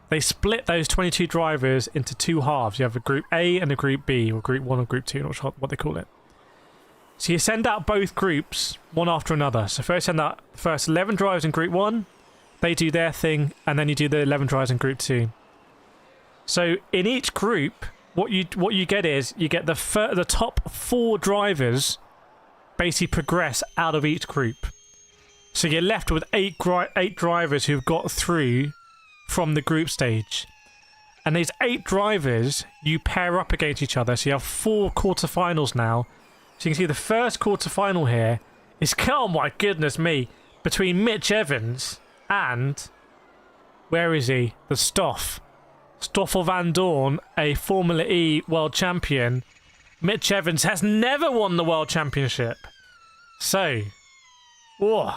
they split those 22 drivers into two halves. You have a Group A and a Group B, or Group 1 or Group 2, not sure what they call it. So you send out both groups, one after another. So first send out the first 11 drivers in Group 1, they do their thing, and then you do the 11 drivers in Group 2. So in each group, what you get is, you get the top 4 drivers basically progress out of each group. So you're left with 8 drivers who've got through from the group stage. And these 8 drivers, you pair up against each other. So you have 4 quarterfinals now. So you can see the first quarterfinal here is, oh my goodness me, between Mitch Evans and, where is he? The Stoffel Van Dorn, a Formula E world champion. Mitch Evans has never won the world championship. So, whoa.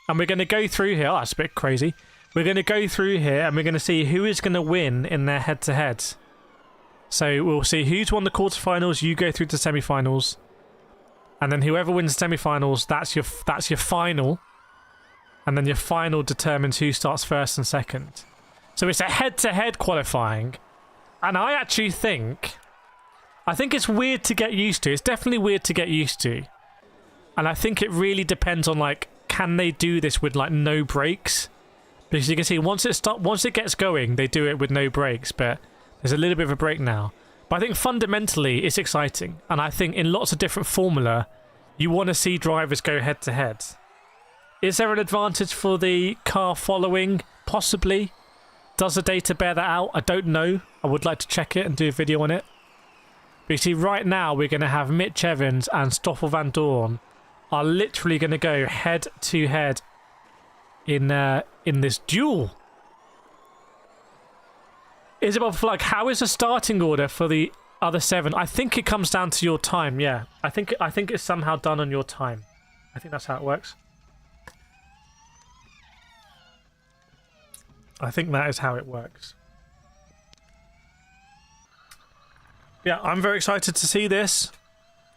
And we're going to go through here. Oh, that's a bit crazy. We're going to go through here and we're going to see who is going to win in their head-to-head. So we'll see who's won the quarterfinals. You go through to semi-finals, and then whoever wins the semi-finals, that's your final. And then your final determines who starts first and second. So it's a head-to-head qualifying, and I actually think it's weird to get used to. It's definitely weird to get used to, and I think it really depends on, like, can they do this with, like, no brakes? Because you can see once it gets going, they do it with no brakes, but there's a little bit of a break now. But I think fundamentally it's exciting, and I think in lots of different formula, you want to see drivers go head-to-head. Is there an advantage for the car following? Possibly. Does the data bear that out? I don't know. I would like to check it and do a video on it. But you see, right now we're going to have Mitch Evans and Stoffel Van Dorn are literally going to go head-to-head in this duel. Isabel Flug, how is the starting order for the other 7? I think it comes down to your time, yeah. I think it's somehow done on your time. I think that's how it works. I think that is how it works. Yeah, I'm very excited to see this.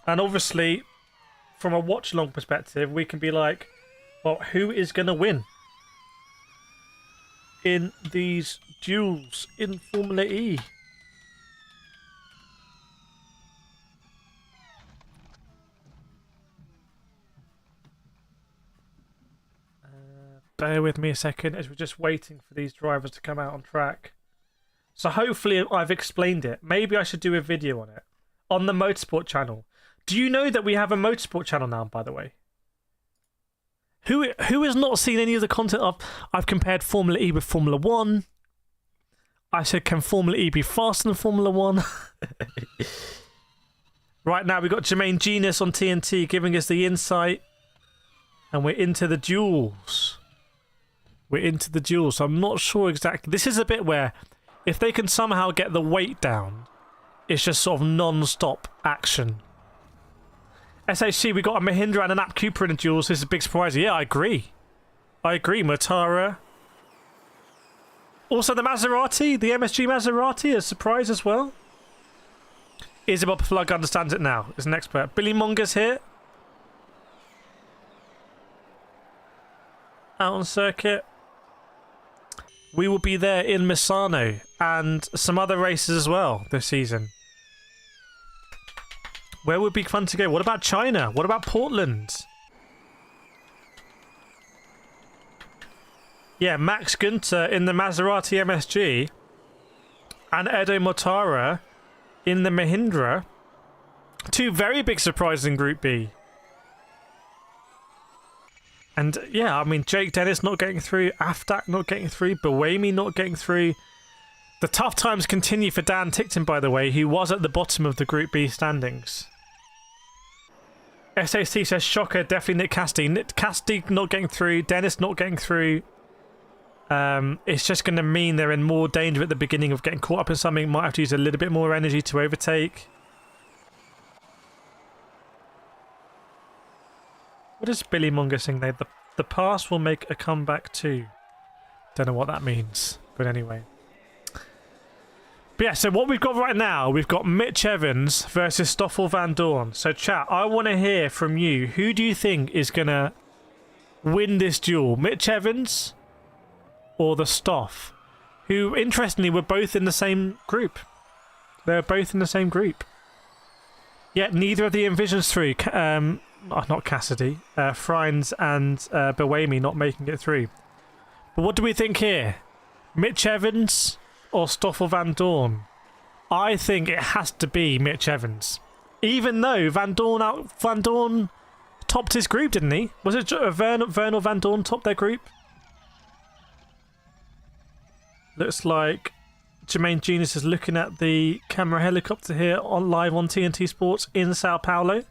And obviously, from a watch-along perspective, we can be like, well, who is going to win in these duels in Formula E? Bear with me a second as we're just waiting for these drivers to come out on track. So hopefully I've explained it. Maybe I should do a video on it on the Motorsport channel. Do you know that we have a Motorsport channel now, by the way? Who has not seen any of the content I've compared Formula E with Formula 1? I said, can Formula E be faster than Formula 1? Right now we've got Jermaine Genius on TNT giving us the insight. And we're into the duels. We're into the duels. So I'm not sure exactly. This is a bit where if they can somehow get the weight down, it's just sort of non-stop action. SHC, we got a Mahindra and an App Cooper in the duels. This is a big surprise. Yeah, I agree. Matara. Also the Maserati, the MSG Maserati, a surprise as well. Isabel Plug understands it now. Is an expert. Billy Monger's here. Out on circuit. We will be there in Misano and some other races as well this season. Where would be fun to go? What about China? What about Portland? Yeah, Max Günther in the Maserati MSG and Edo Motara in the Mahindra. 2 very big surprises in Group B. And yeah, I mean, Jake Dennis not getting through, Aftak not getting through, Buemi not getting through. The tough times continue for Dan Tickton, by the way, who was at the bottom of the Group B standings. SAC says, shocker, definitely Nick Cassidy. Nick Cassidy not getting through, Dennis not getting through. It's just going to mean they're in more danger at the beginning of getting caught up in something. Might have to use a little bit more energy to overtake. What does Billy Monger sing there? The past will make a comeback too. Don't know what that means, but anyway. But yeah, so what we've got right now, we've got Mitch Evans versus Stoffel Van Dorn. So chat, I want to hear from you. Who do you think is going to win this duel? Mitch Evans or the Stoff? Who, interestingly, were both in the same group. They're both in the same group. Yet neither of the Envisions through. Not Cassidy. Friends and Bewamy not making it through. But what do we think here? Mitch Evans or Stoffel Van Dorn? I think it has to be Mitch Evans. Even though Van Dorn topped his group, didn't he? Was it Vernal Van Dorn topped their group? Looks like Jermaine Genius is looking at the camera helicopter here live on TNT Sports in Sao Paulo.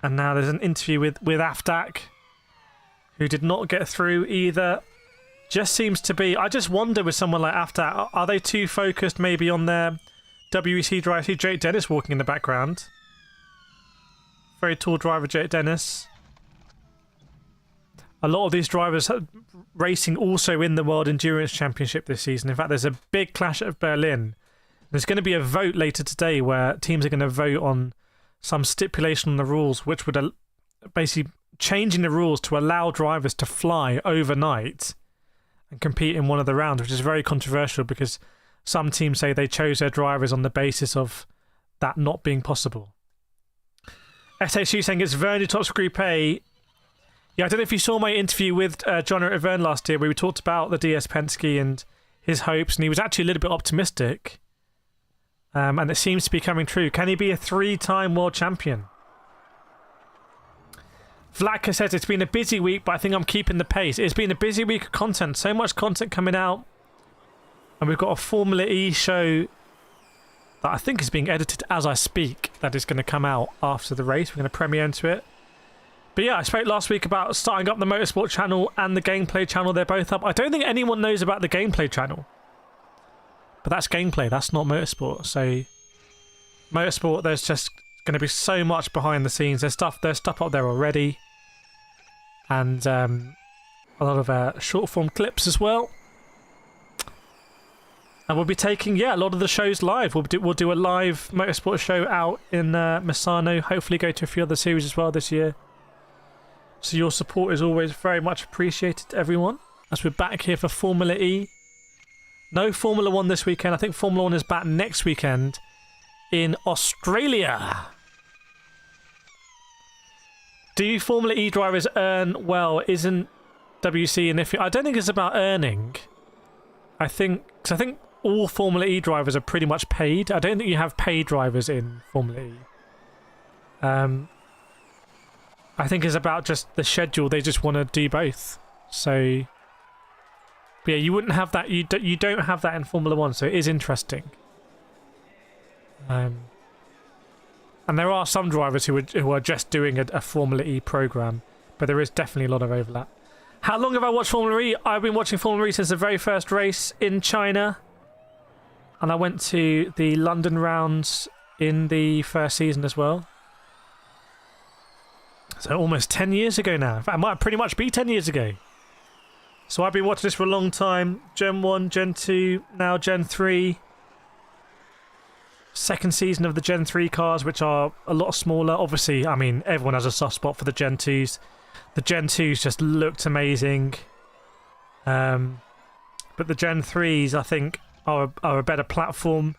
And now there's an interview with Aftak, who did not get through either. Just seems to be... I just wonder with someone like Aftak, are they too focused maybe on their WEC driver? See Jake Dennis walking in the background. Very tall driver, Jake Dennis. A lot of these drivers are racing also in the World Endurance Championship this season. In fact, there's a big clash at Berlin. There's going to be a vote later today where teams are going to vote on some stipulation on the rules, which would basically changing the rules to allow drivers to fly overnight and compete in one of the rounds, which is very controversial because some teams say they chose their drivers on the basis of that not being possible. SHU saying it's Vern who tops Group A. Yeah, I don't know if you saw my interview with John at Vern last year where we talked about the DS Penske and his hopes, and he was actually a little bit optimistic. And it seems to be coming true. Can he be a 3-time world champion? Vladka says it's been a busy week, but I think I'm keeping the pace. It's been a busy week of content. So much content coming out. And we've got a Formula E show that I think is being edited as I speak. That is going to come out after the race. We're going to premiere into it. But yeah, I spoke last week about starting up the Motorsport channel and the Gameplay channel. They're both up. I don't think anyone knows about the Gameplay channel. But that's gameplay, that's not motorsport. So motorsport, there's just going to be so much behind the scenes. There's stuff up there already. And a lot of short form clips as well. And we'll be taking, a lot of the shows live. We'll do a live motorsport show out in Misano. Hopefully go to a few other series as well this year. So your support is always very much appreciated, everyone. As we're back here for Formula E. No Formula 1 this weekend. I think Formula 1 is back next weekend in Australia. Do Formula E drivers earn well? Isn't WC and if I don't think it's about earning. I think all Formula E drivers are pretty much paid. I don't think you have paid drivers in Formula E. I think it's about just the schedule. They just want to do both. So... But yeah, you wouldn't have that. You don't have that in Formula 1, so it is interesting. And there are some drivers who are just doing a Formula E program, but there is definitely a lot of overlap. How long have I watched Formula E? I've been watching Formula E since the very first race in China, and I went to the London rounds in the first season as well. So almost 10 years ago now. In fact, it might pretty much be 10 years ago. So I've been watching this for a long time. Gen 1, Gen 2, now Gen 3. Second season of the Gen 3 cars, which are a lot smaller. Obviously, I mean, everyone has a soft spot for the Gen 2s. The Gen 2s just looked amazing. But the Gen 3s, I think, are a better platform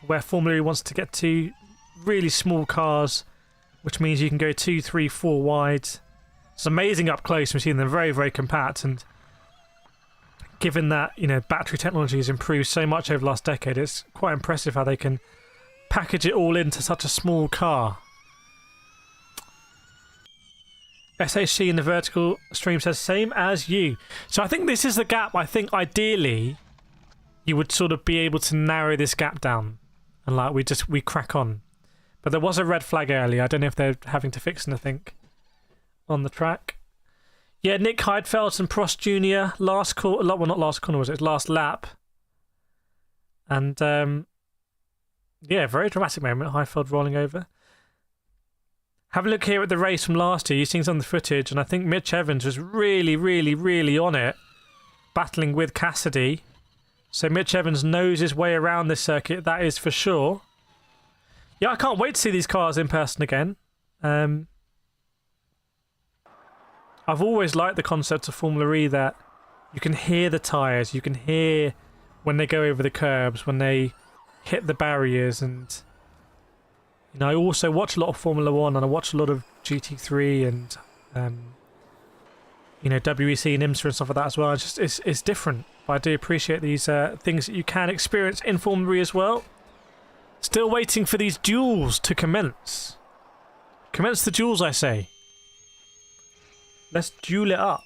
where Formula E wants to get to. Really small cars, which means you can go 2, 3, 4 wide. It's amazing up close. We've seen them very, very compact, and given that, you know, battery technology has improved so much over the last decade, it's quite impressive how they can package it all into such a small car. SHC in the vertical stream says, same as you. So I think this is the gap. I think ideally you would sort of be able to narrow this gap down and like we crack on. But there was a red flag earlier. I don't know if they're having to fix anything on the track. Yeah, Nick Heidfeld and Prost Jr. last corner, well, not last corner, was it? Last lap. And, yeah, very dramatic moment. Heidfeld rolling over. Have a look here at the race from last year. You've seen some of the footage, and I think Mitch Evans was really, really, really on it, battling with Cassidy. So Mitch Evans knows his way around this circuit, that is for sure. Yeah, I can't wait to see these cars in person again. I've always liked the concept of Formula E that you can hear the tyres, you can hear when they go over the curbs, when they hit the barriers, and you know, I also watch a lot of Formula 1 and I watch a lot of GT3 and you know, WEC and IMSA and stuff like that as well. It's different, but I do appreciate these things that you can experience in Formula E as well. Still waiting for these duels to commence. Commence the duels, I say. Let's duel it up.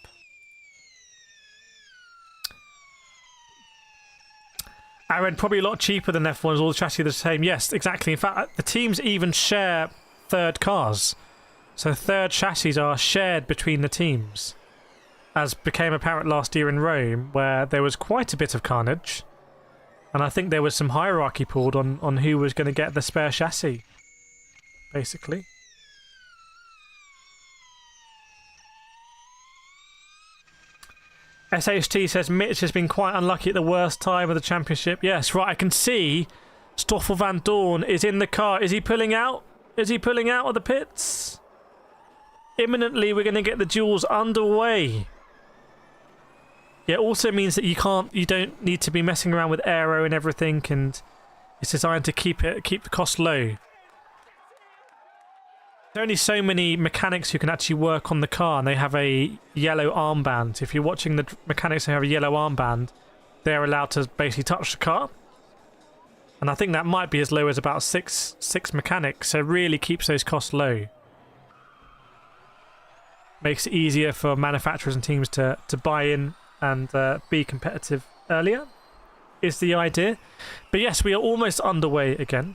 Aaron, probably a lot cheaper than F1's, all the chassis are the same. Yes, exactly. In fact, the teams even share third cars. So third chassis are shared between the teams. As became apparent last year in Rome, where there was quite a bit of carnage. And I think there was some hierarchy pulled on who was going to get the spare chassis, basically. SHT says Mitch has been quite unlucky at the worst time of the championship. Yes, right, I can see Stoffel Van Dorn is in the car. Is he pulling out? Is he pulling out of the pits? Imminently, we're going to get the duels underway. Yeah, it also means that you don't need to be messing around with aero and everything, and it's designed to keep the cost low. There are only so many mechanics who can actually work on the car, and they have a yellow armband. If you're watching the mechanics who have a yellow armband, they're allowed to basically touch the car. And I think that might be as low as about six mechanics, so it really keeps those costs low. Makes it easier for manufacturers and teams to buy in and be competitive earlier, is the idea. But yes, we are almost underway again.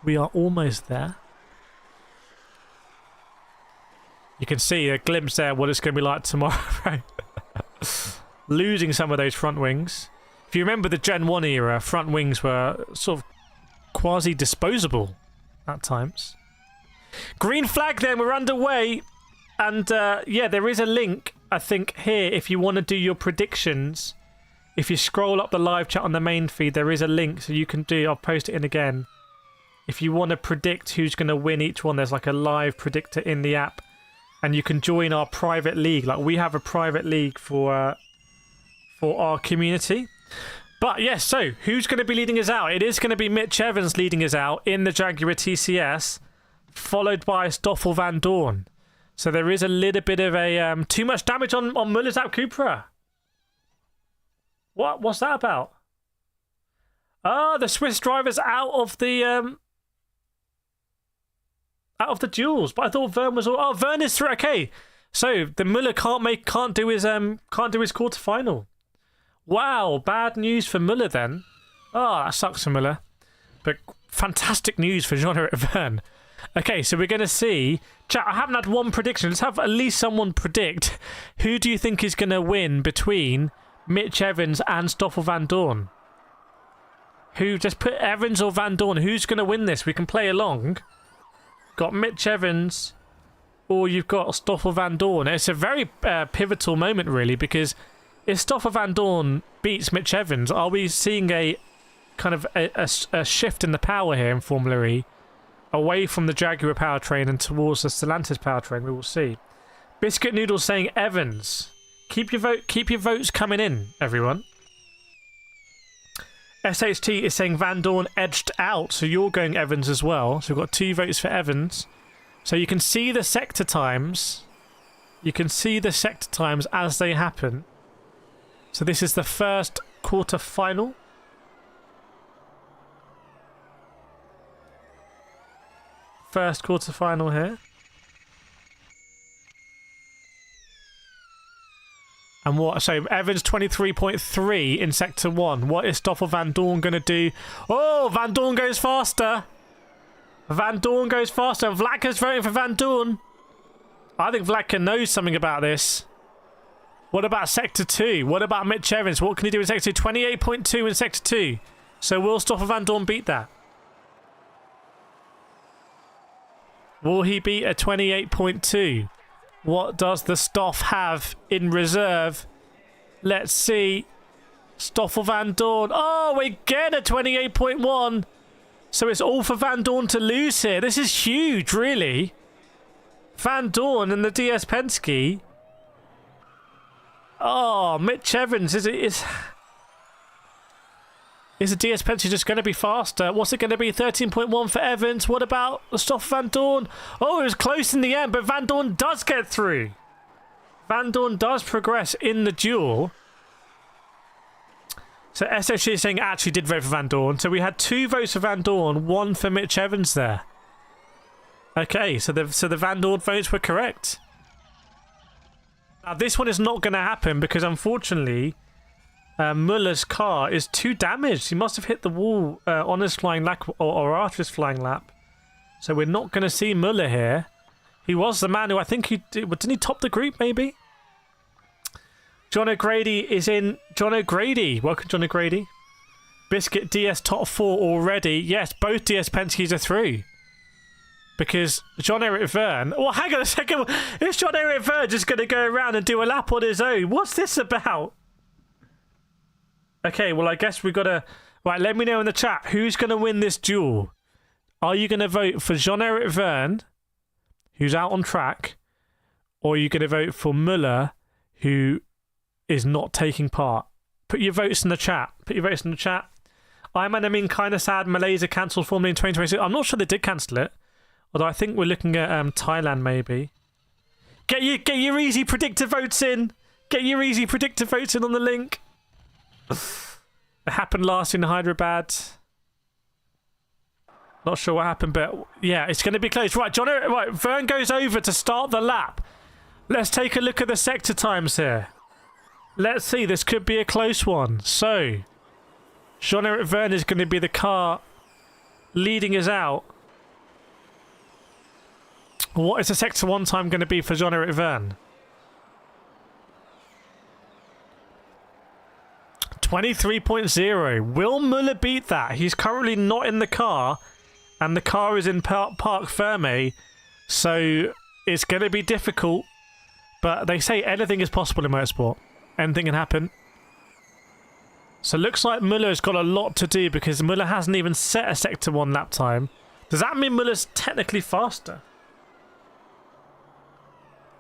We are almost there. You can see a glimpse there what it's going to be like tomorrow. Losing some of those front wings. If you remember the Gen 1 era, front wings were sort of quasi-disposable at times. Green flag then, we're underway. And yeah, there is a link, I think, here if you want to do your predictions. If you scroll up the live chat on the main feed, there is a link so you can do, I'll post it in again. If you want to predict who's going to win each one, there's like a live predictor in the app. And you can join our private league. Like, we have a private league for our community. But yes, so who's going to be leading us out? It is going to be Mitch Evans leading us out in the Jaguar TCS, followed by Stoffel Van Dorn. So there is a little bit of a too much damage on Muller's App Cupra. What's that about? Ah, the Swiss driver's out of the duels. But I thought Vern was all. Oh, Vern is through. Okay, so the Muller can't do his quarterfinal. Wow, bad news for Muller then. Oh, that sucks for Muller. But fantastic news for Jean-Eric Vern. Okay, so we're going to see... Chat, I haven't had one prediction. Let's have at least someone predict. Who do you think is going to win between Mitch Evans and Stoffel Van Dorn? Who, just put Evans or Van Dorn. Who's going to win this? We can play along. Got Mitch Evans or you've got Stoffel Van Dorn. It's a very pivotal moment, really, because if Stoffel Van Dorn beats Mitch Evans, are we seeing a kind of a shift in the power here in Formula E? Away from the Jaguar powertrain and towards the Stellantis powertrain, we will see. Biscuit Noodle saying Evans. Keep your votes coming in, everyone. SHT is saying Van Dorn edged out, so you're going Evans as well. So we've got 2 votes for Evans. So you can see the sector times. You can see the sector times as they happen. So this is the first quarter final. First quarter final here. And what? So Evans 23.3 in sector 1. What is Stoffel Van Dorn going to do? Oh, Van Dorn goes faster. Van Dorn goes faster. Vlaka's voting for Van Dorn. I think Vladka knows something about this. What about Sector 2? What about Mitch Evans? What can he do in Sector 2? 28.2 in Sector 2. So will Stoffel Vandoorne beat that? Will he beat a 28.2? What does the Stoff have in reserve? Let's see. Stoffel Vandoorne. Oh, we get a 28.1. So it's all for Vandoorne to lose here. This is huge, really. Vandoorne and the DS Penske. Oh, Mitch Evans. Is the DS Penske just going to be faster? What's it going to be? 13.1 for Evans. What about the Stoffel Vandoorne? Oh, it was close in the end, but Vandoorne does get through. Vandoorne does progress in the duel. So SFG is saying actually did vote for Vandoorne. So we had 2 votes for Vandoorne, 1 for Mitch Evans there. Okay, so the Vandoorne votes were correct. Now this one is not going to happen because unfortunately Muller's car is too damaged. He must have hit the wall on his flying lap or after his flying lap. So we're not going to see Muller here. He was the man who I think didn't he top the group maybe? John O'Grady is in. John O'Grady. Welcome, John O'Grady. Biscuit DS top 4 already. Yes, both DS Penske's are through. Because Jean-Eric Verne... Oh, hang on a second. Is Jean-Eric Verne just going to go around and do a lap on his own? What's this about? Okay, well, I guess we've got to... Right, let me know in the chat. Who's going to win this duel? Are you going to vote for Jean-Eric Verne, who's out on track? Or are you going to vote for Muller, who is not taking part? Put your votes in the chat. Put your votes in the chat. I'm kind of sad Malaysia cancelled Formula E in 2026. I'm not sure they did cancel it. Although I think we're looking at Thailand maybe. Get your easy predictor votes in. Get your easy predictor votes in on the link. It happened last in Hyderabad. Not sure what happened, but yeah, it's going to be close. Right, right, Verne goes over to start the lap. Let's take a look at the sector times here. Let's see, this could be a close one. So, Jean-Eric Verne is going to be the car leading us out. What is the Sector 1 time going to be for Jean-Eric Verne? 23.0. Will Muller beat that? He's currently not in the car, and the car is in Parc Ferme, so it's going to be difficult. But they say anything is possible in motorsport. Anything can happen. So looks like Muller's got a lot to do because Muller hasn't even set a Sector 1 lap time. Does that mean Muller's technically faster?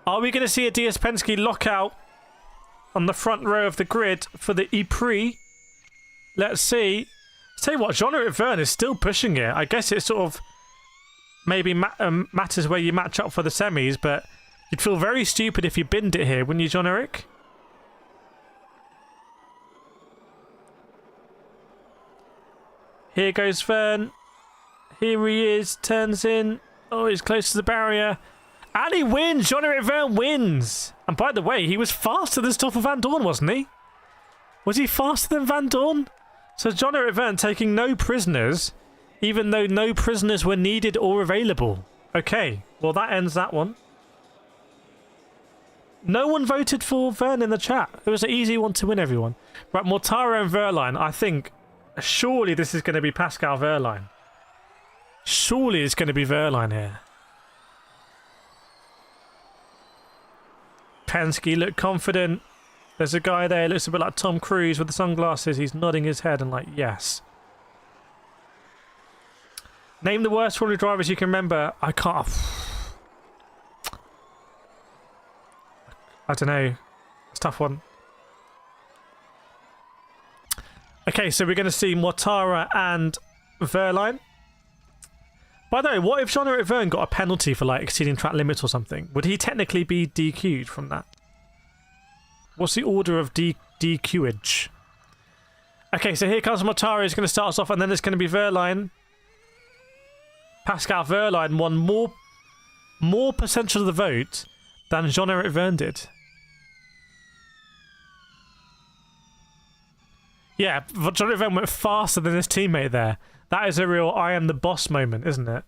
Are we going to see a DS Penske lockout on the front row of the grid for the E-Prix? Let's see. Tell you what, Jean-Eric Verne is still pushing it. I guess it sort of maybe matters where you match up for the semis, but you'd feel very stupid if you binned it here, wouldn't you, Jean-Eric? Here goes Verne. Here he is, turns in. Oh, he's close to the barrier. And he wins! Jean-Eric Verne wins! And by the way, he was faster than Stoffel Vandoorne, wasn't he? Was he faster than Vandoorne? So Jean-Eric Verne taking no prisoners, even though no prisoners were needed or available. Okay, well that ends that one. No one voted for Verne in the chat. It was an easy one to win, everyone. Right, Mortara and Verline, I think, surely this is going to be Pascal Verline. Surely it's going to be Verline here. Penske look confident. There's a guy there, looks a bit like Tom Cruise with the sunglasses. He's nodding his head and like, yes. Name the worst Formula drivers you can remember. I can't. I don't know. It's a tough one. Okay, so we're going to see Mortara and Verline. By the way, what if Jean-Eric Verne got a penalty for like exceeding track limits or something? Would he technically be DQ'd from that? What's the order of DQage? Okay, so here comes Mortara. He's going to start us off, and then there's going to be Verline. Pascal Verline won more percentage of the vote than Jean-Eric Verne did. Yeah, Jean-Eric Verne went faster than his teammate there. That is a real I am the boss moment, isn't it?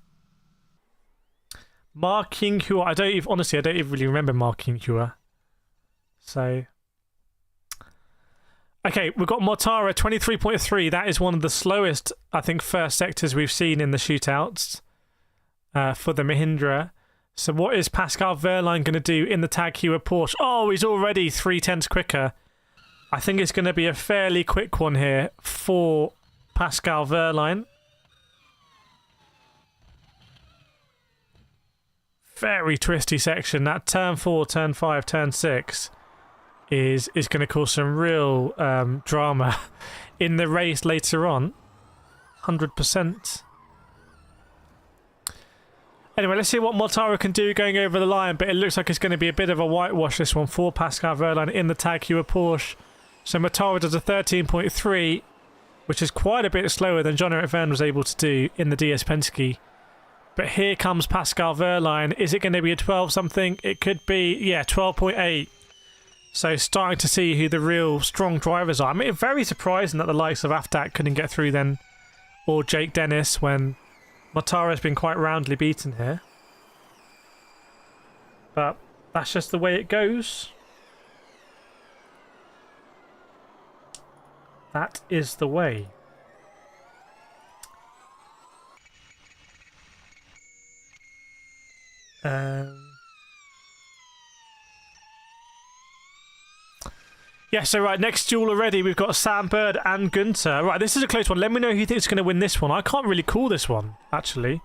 Marking Hua. Honestly, I don't even really remember Marking Hua. So. Okay, we've got Mortara 23.3. That is one of the slowest, I think, first sectors we've seen in the shootouts for the Mahindra. So what is Pascal Wehrlein going to do in the Tag Heuer Porsche? Oh, he's already 0.3 quicker. I think it's going to be a fairly quick one here for Pascal Wehrlein. Very twisty section. That turn 4, turn 5, turn 6 is going to cause some real drama in the race later on. 100%. Anyway, let's see what Mortara can do going over the line, but it looks like it's going to be a bit of a whitewash, this one, for Pascal Wehrlein in the Tag Heuer Porsche. So Mortara does a 13.3, which is quite a bit slower than Jean-Eric Verne was able to do in the DS Penske. But here comes Pascal Wehrlein. Is it going to be a 12-something? It could be, yeah, 12.8. So starting to see who the real strong drivers are. I mean, very surprising that the likes of Aftak couldn't get through then, or Jake Dennis, when Mortara has been quite roundly beaten here. But that's just the way it goes. That is the way. Yeah, so right, next duel already, we've got Sam Bird and Gunter. Right, this is a close one. Let me know who thinks is going to win this one. I can't really call this one, actually.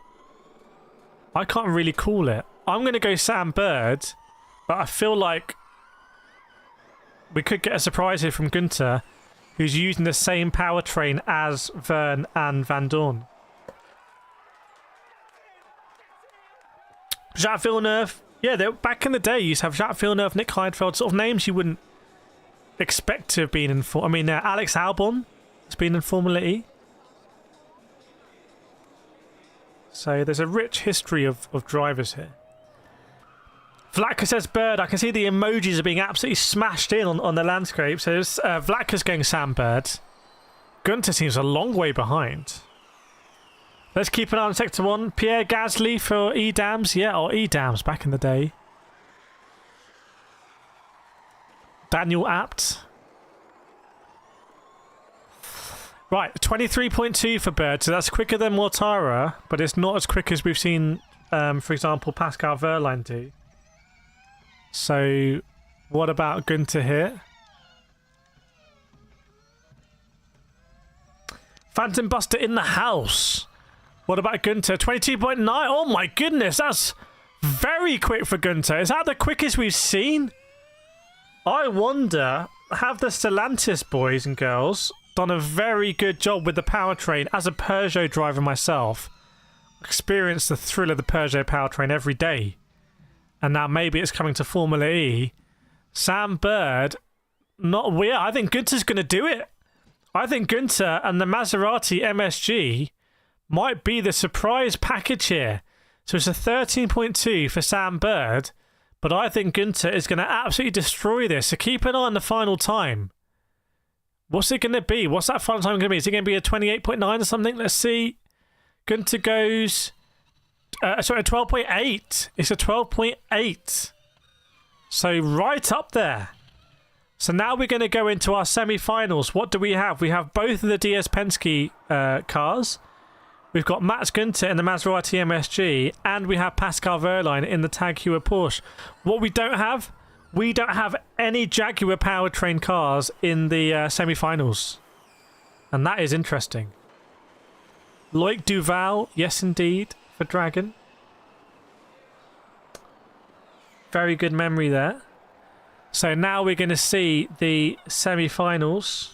I can't really call it. I'm going to go Sam Bird, but I feel like we could get a surprise here from Gunter, who's using the same powertrain as Verne and Van Dorn. Jacques Villeneuve. Yeah, back in the day, you used to have Jacques Villeneuve, Nick Heidfeld, sort of names you wouldn't expect to have been in... Alex Albon has been in Formula E. So there's a rich history of drivers here. Vlatka says Bird. I can see the emojis are being absolutely smashed in on the landscape. So Vlatka's going Sam Bird. Gunter seems a long way behind. Let's keep an eye on Sector 1. Pierre Gasly for E-Dams. Yeah, or E-Dams back in the day. Daniel Apt. Right, 23.2 for Bird. So that's quicker than Mortara, but it's not as quick as we've seen, for example, Pascal Wehrlein do. So what about Gunter here? Phantom Buster in the house. What about Gunter? 22.9. Oh my goodness, that's very quick for Gunter. Is that the quickest we've seen? I wonder, have the Stellantis boys and girls done a very good job with the powertrain? As a Peugeot driver myself, I experience the thrill of the Peugeot powertrain every day. And now maybe it's coming to Formula E. Sam Bird, not weird. I think Gunter's going to do it. I think Gunter and the Maserati MSG might be the surprise package here. So it's a 13.2 for Sam Bird. But I think Gunter is going to absolutely destroy this. So keep an eye on the final time. What's it going to be? What's that final time going to be? Is it going to be a 28.9 or something? Let's see. Gunter goes... sorry, a 12.8. It's a 12.8. So right up there. So now we're going to go into our semi-finals. What do we have? We have both of the DS Penske cars. We've got Mats Gunter in the Maserati MSG, and we have Pascal Wehrlein in the Tag Heuer Porsche. What we don't have any Jaguar powertrain cars in the semi-finals. And that is interesting. Loic Duval, yes indeed, for Dragon. Very good memory there. So now we're going to see the semi-finals.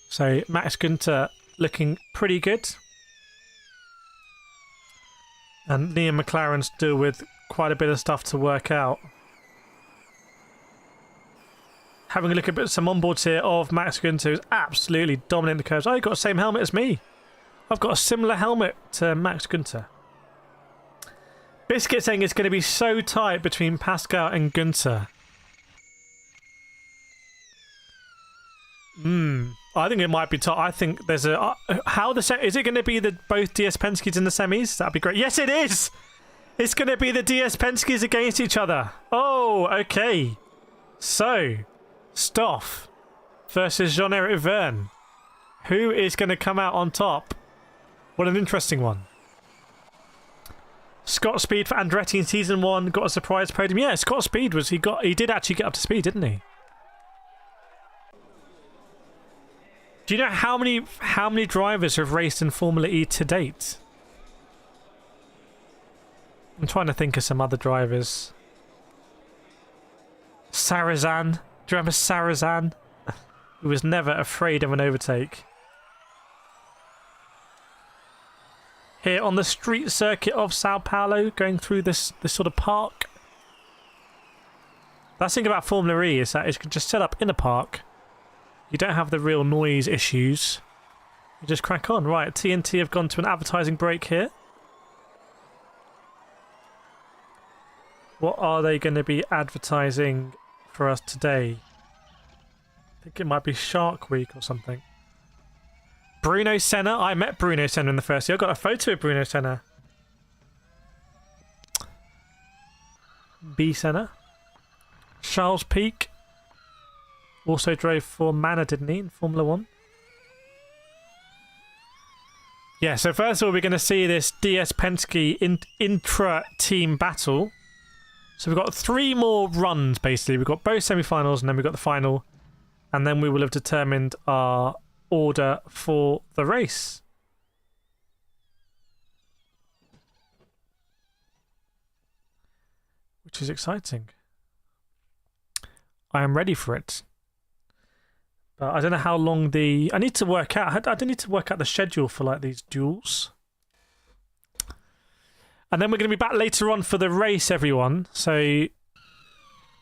So Max Gunter looking pretty good. And Liam McLaren's still with quite a bit of stuff to work out. Having a look at some onboards here of Max Gunter, who's absolutely dominating the curves. Oh, you've got the same helmet as me. I've got a similar helmet to Max Gunter. Biscuit saying it's going to be so tight between Pascal and Gunter. I think it might be tight. I think there's a... is it going to be both DS Penske's in the semis? That'd be great. Yes, it is! It's going to be the DS Penske's against each other. Oh, okay. So, Stoff versus Jean-Eric Verne. Who is going to come out on top? What an interesting one. Scott Speed for Andretti in season 1 got a surprise podium. Yeah, Scott Speed was he did actually get up to speed, didn't he? Do you know how many drivers have raced in Formula E to date? I'm trying to think of some other drivers. Sarazan. Do you remember Sarazan? Who was never afraid of an overtake. Here on the street circuit of Sao Paulo, going through this sort of park. That's the thing about Formula E is that it's just set up in a park. You don't have the real noise issues. You just crack on. Right, TNT have gone to an advertising break here. What are they going to be advertising for us today? I think it might be Shark Week or something. Bruno Senna. I met Bruno Senna in the first year. I got a photo of Bruno Senna. B Senna. Charles Peak. Also drove for Manor, didn't he, in Formula 1? Yeah, so first of all, we're going to see this DS Penske intra-team battle. So we've got 3 more runs, basically. We've got both semi-finals, and then we've got the final. And then we will have determined our order for the race. Which is exciting. I am ready for it. But I don't know how long the... I need to work out... I do need to work out the schedule for like these duels. And then we're going to be back later on for the race, everyone. So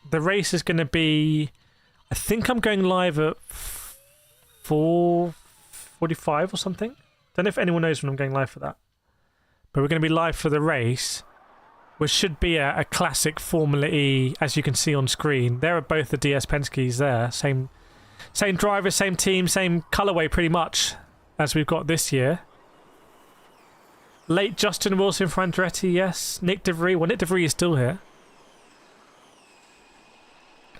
the race is going to be... I think I'm going live at 4:45 or something. Don't know if anyone knows when I'm going live for that. But we're going to be live for the race, which should be a classic Formula E, as you can see on screen. There are both the DS Penske's there. Same driver, same team, same colourway pretty much as we've got this year. Late Justin Wilson for Andretti, yes. Nick De Vries. Well, Nick De Vries is still here.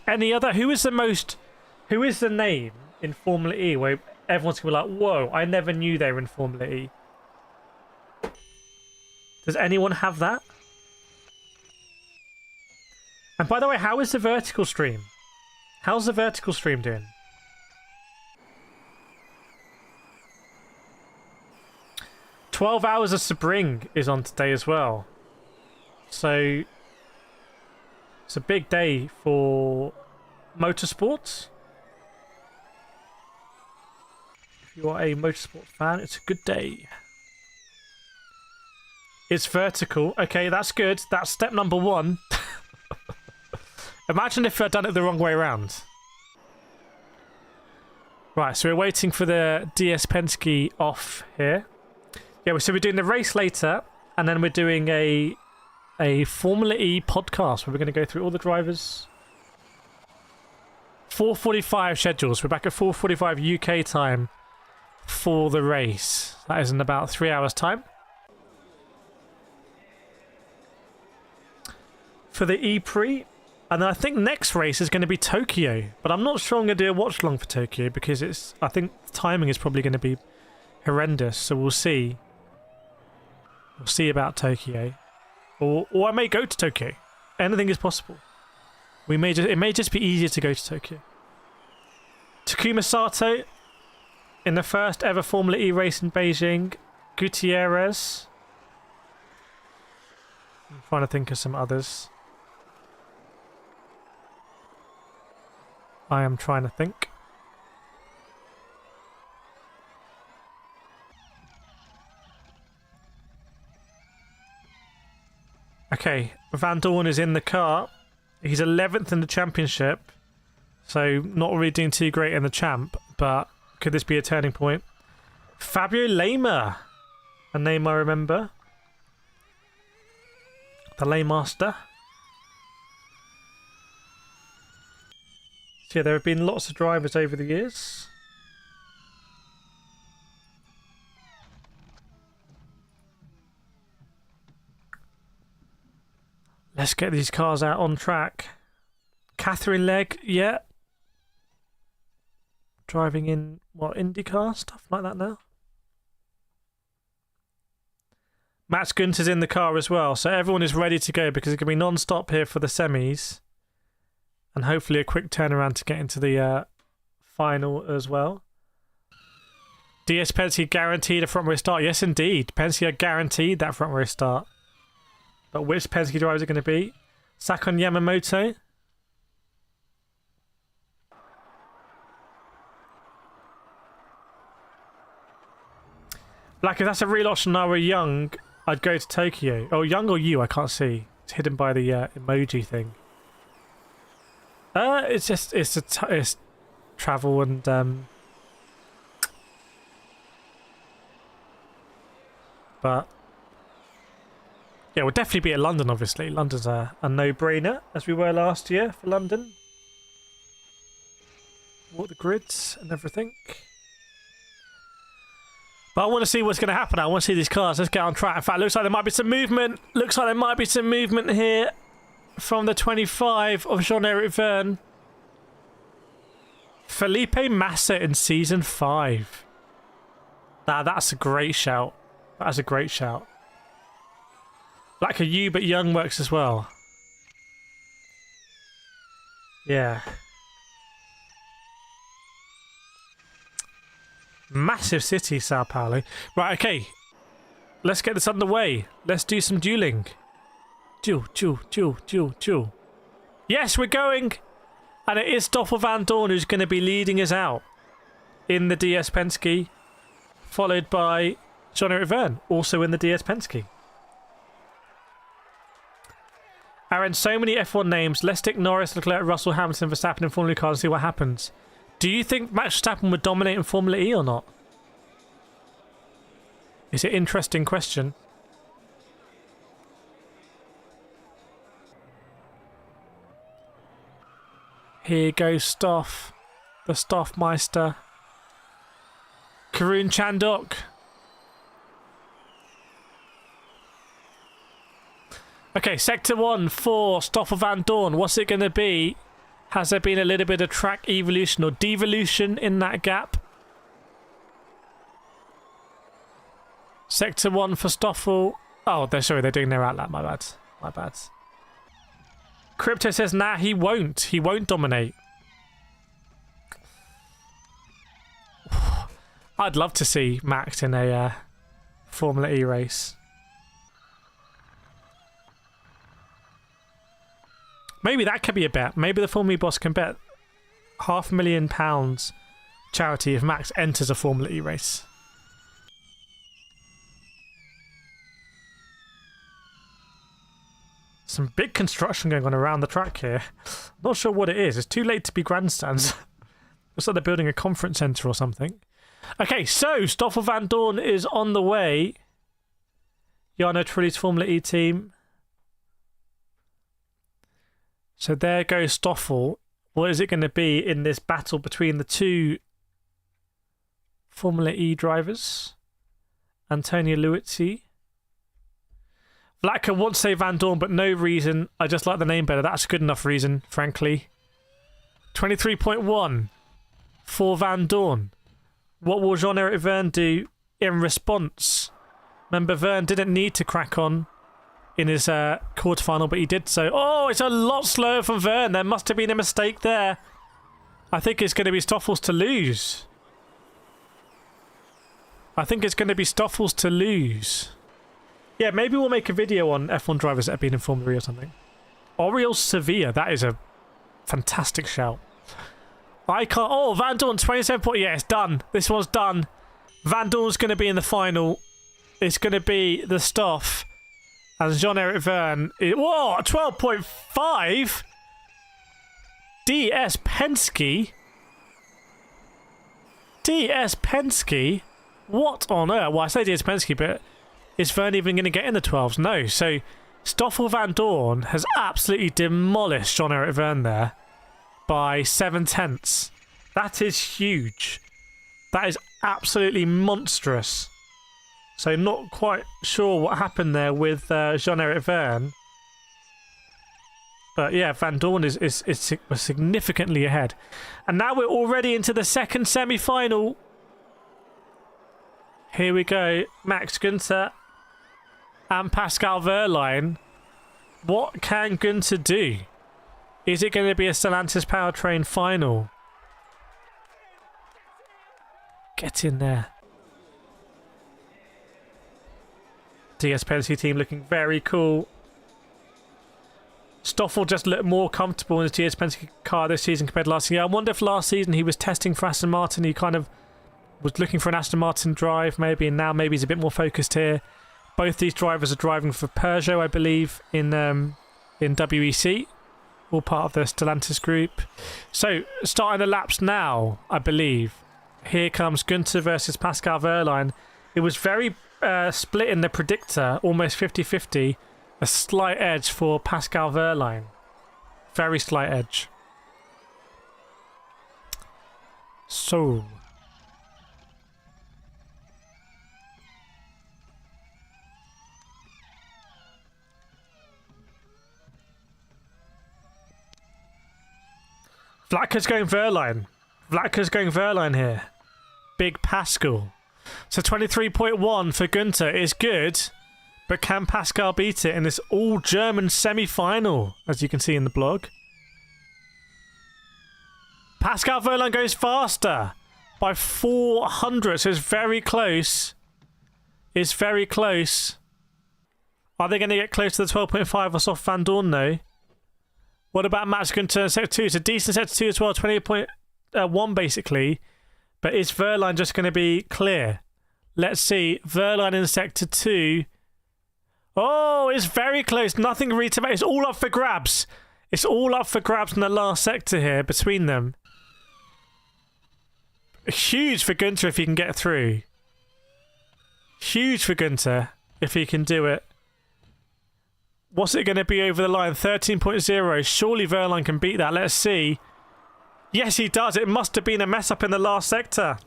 Any other? Who is the name in Formula E where everyone's going to be like, whoa, I never knew they were in Formula E? Does anyone have that? And by the way, how is the vertical stream? How's the vertical stream doing? "12 Hours of Spring" is on today as well. So it's a big day for motorsports. If you are a motorsport fan, it's a good day. It's vertical. Okay, that's good. That's step number 1. Imagine if I'd done it the wrong way around. Right, so we're waiting for the DS Penske off here. Yeah, so we're doing the race later, and then we're doing a Formula E podcast where we're going to go through all the drivers. 4:45 schedules. We're back at 4:45 UK time for the race. That is in about 3 hours' time. For the E-Prix. And then I think next race is going to be Tokyo. But I'm not sure I'm going to do a watch along for Tokyo because I think the timing is probably going to be horrendous. So we'll see. We'll see about Tokyo. Or I may go to Tokyo. Anything is possible. It may just be easier to go to Tokyo. Takuma Sato in the first ever Formula E race in Beijing. Gutierrez. I'm trying to think of some others. I am trying to think. Okay, Van Dorn is in the car. He's 11th in the championship. So not really doing too great in the champ, but could this be a turning point? Fabio Lema, a name I remember. The Laymaster. So yeah, there have been lots of drivers over the years. Let's get these cars out on track. Catherine Legg, yeah. Driving in, what, IndyCar? Stuff like that now. Max Gunter's in the car as well, so everyone is ready to go because it's going to be non-stop here for the semis. And hopefully a quick turnaround to get into the final as well. DS Penske guaranteed a front row start. Yes, indeed. Penske are guaranteed that front row start. But which Penske drivers are going to be? Sakon Yamamoto. Like, if that's a real option now, we're young, I'd go to Tokyo. Oh, young or you? I can't see. It's hidden by the emoji thing. It's just it's travel and but yeah, we'll definitely be at London. Obviously, London's a no-brainer, as we were last year for London. Walk the grids and everything. But I want to see what's going to happen. I want to see these cars. Let's get on track. In fact, looks like there might be some movement. Looks like there might be some movement here from the 25 of Jean-Eric Verne. Felipe Massa in Season 5. Nah, that's a great shout. That's a great shout. Like a you, but young works as well. Yeah. Massive city, Sao Paulo. Right, okay. Let's get this underway. Let's do some dueling. Duel. Yes, we're going! And it is Stoffel Van Dorn who's going to be leading us out in the DS Penske, followed by Jean-Eric Verne, also in the DS Penske. Aaron, so many F1 names. Let's stick Norris, Leclerc, Russell, Hamilton, Verstappen in Formula E cars and see what happens. Do you think Max Verstappen would dominate in Formula E or not? It's an interesting question. Here goes Stoff, the Stoffmeister. Karun Chandok. Okay, Sector 1 for Stoffel Van Dorn. What's it going to be? Has there been a little bit of track evolution or devolution in that gap? Sector 1 for Stoffel. Oh, they're doing their outlap. My bad. Crypto says, nah, he won't. He won't dominate. I'd love to see Max in a Formula E race. Maybe that could be a bet. Maybe the Formula E boss can bet £500,000 charity if Max enters a Formula E race. Some big construction going on around the track here. Not sure what it is. It's too late to be grandstands. Looks like they're building a conference centre or something. Okay, so Stoffel Van Dorn is on the way. Jarno Trulli's Formula E team. So there goes Stoffel. What is it going to be in this battle between the two Formula E drivers? Antonio Luizzi. Vlatka wants to say Van Dorn, but no reason. I just like the name better. That's a good enough reason, frankly. 23.1 for Van Dorn. What will Jean-Eric Verne do in response? Remember, Verne didn't need to crack on in his quarterfinal, but he did so. Oh, it's a lot slower from Verne. There must have been a mistake there. I think it's going to be Stoffel's to lose. Yeah, maybe we'll make a video on F1 drivers that have been in Formula E or something. Oriol Sevilla, that is a fantastic shout. I can't... Oh, Van Dorn, 27 points. Yeah, it's done. This one's done. Van Dorn's going to be in the final. It's going to be the Stoff. And Jean-Eric Verne... Whoa, 12.5? DS Penske? DS Penske? What on earth? Well, I say DS Penske, but is Verne even going to get in the 12s? No. So, Stoffel Van Dorn has absolutely demolished Jean-Eric Verne there by 7/10. That is huge. That is absolutely monstrous. So, not quite sure what happened there with Jean-Eric Verne. But yeah, Van Dorn was significantly ahead. And now we're already into the second semi-final. Here we go. Max Günther and Pascal Wehrlein. What can Günther do? Is it going to be a Stellantis powertrain final? Get in there. DS Penalty team looking very cool. Stoffel just looked more comfortable in his DS Penalty car this season compared to last year. I wonder if last season he was testing for Aston Martin. He kind of was looking for an Aston Martin drive maybe, and now maybe he's a bit more focused here. Both these drivers are driving for Peugeot, I believe, in WEC. All part of the Stellantis group. So, starting the laps now, I believe. Here comes Günther versus Pascal Wehrlein. It was very split in the predictor, almost 50-50. A slight edge for Pascal Wehrlein. Very slight edge. So... Vlatka's going Wehrlein. Vlatka's going Wehrlein here. Big Pascal. So 23.1 for Günther is good, but can Pascal beat it in this all-German semi-final, as you can see in the blog? Pascal Wehrlein goes faster by 400, so it's very close. It's very close. Are they going to get close to the 12.5 or soft Van Dorn, though? What about Max Günther in Sector 2? It's a decent Sector 2 as well, 28.1 basically. But is Wehrlein just going to be clear? Let's see. Wehrlein in Sector 2. Oh, it's very close. Nothing really to make. It's all up for grabs. It's all up for grabs in the last sector here between them. Huge for Günther if he can get through. Huge for Günther if he can do it. What's it going to be over the line? 13.0. Surely Wehrlein can beat that. Let's see. Yes, he does. It must have been a mess up in the last sector.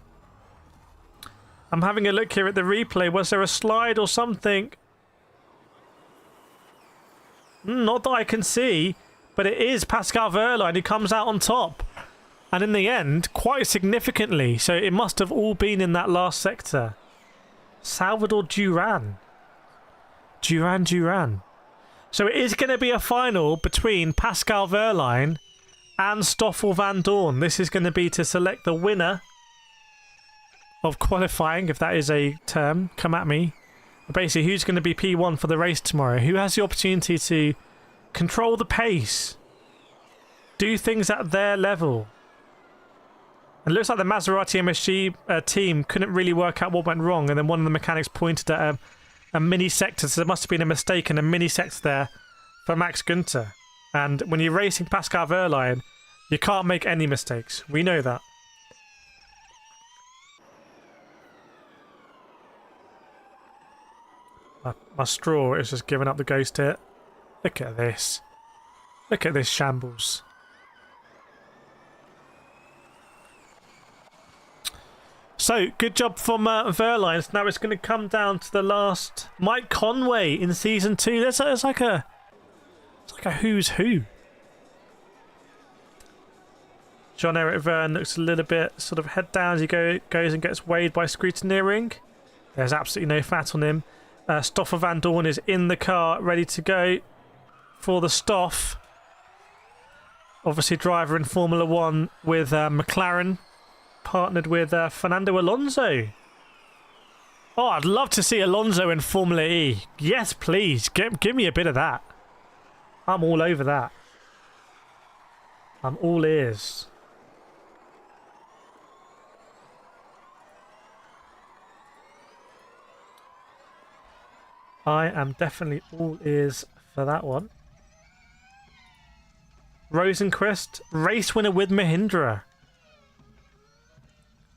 I'm having a look here at the replay. Was there a slide or something? Not that I can see, but it is Pascal Wehrlein who comes out on top. And in the end, quite significantly. So it must have all been in that last sector. Salvador Duran. Duran. So it is going to be a final between Pascal Wehrlein and Stoffel Van Dorn. This is going to be to select the winner of qualifying, if that is a term. Come at me. Basically, who's going to be P1 for the race tomorrow? Who has the opportunity to control the pace? Do things at their level? It looks like the Maserati MSG team couldn't really work out what went wrong, and then one of the mechanics pointed at a mini sector, so there must have been a mistake in a mini sector there for Max Günther. And when you're racing Pascal Wehrlein, you can't make any mistakes. We know that. My straw is just giving up the ghost here. Look at this. Look at this shambles. So, good job from Wehrlein. Now it's going to come down to the last. Mike Conway in Season 2. It's like a who's who. Jean-Eric Verne looks a little bit sort of head down as he goes and gets weighed by scrutineering. There's absolutely no fat on him. Stoffel Van Dorn is in the car, ready to go for the Stoff. Obviously driver in Formula 1 with McLaren. Partnered with Fernando Alonso. Oh, I'd love to see Alonso in Formula E. Yes, please. Give me a bit of that. I'm all over that. I'm all ears. I am definitely all ears for that one. Rosenquist, race winner with Mahindra.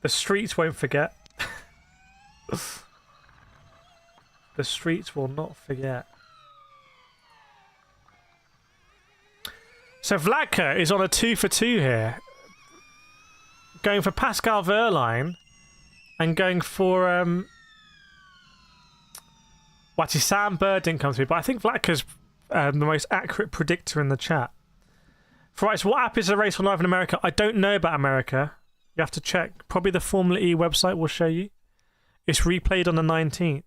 The streets won't forget. The streets will not forget. So Vladka is on a 2 for 2 here. Going for Pascal Wehrlein and going for Sam Bird didn't come through, but I think Vladka's the most accurate predictor in the chat. Right, so what app is the race on live in America? I don't know about America. You have to check. Probably the Formula E website will show you. It's replayed on the 19th.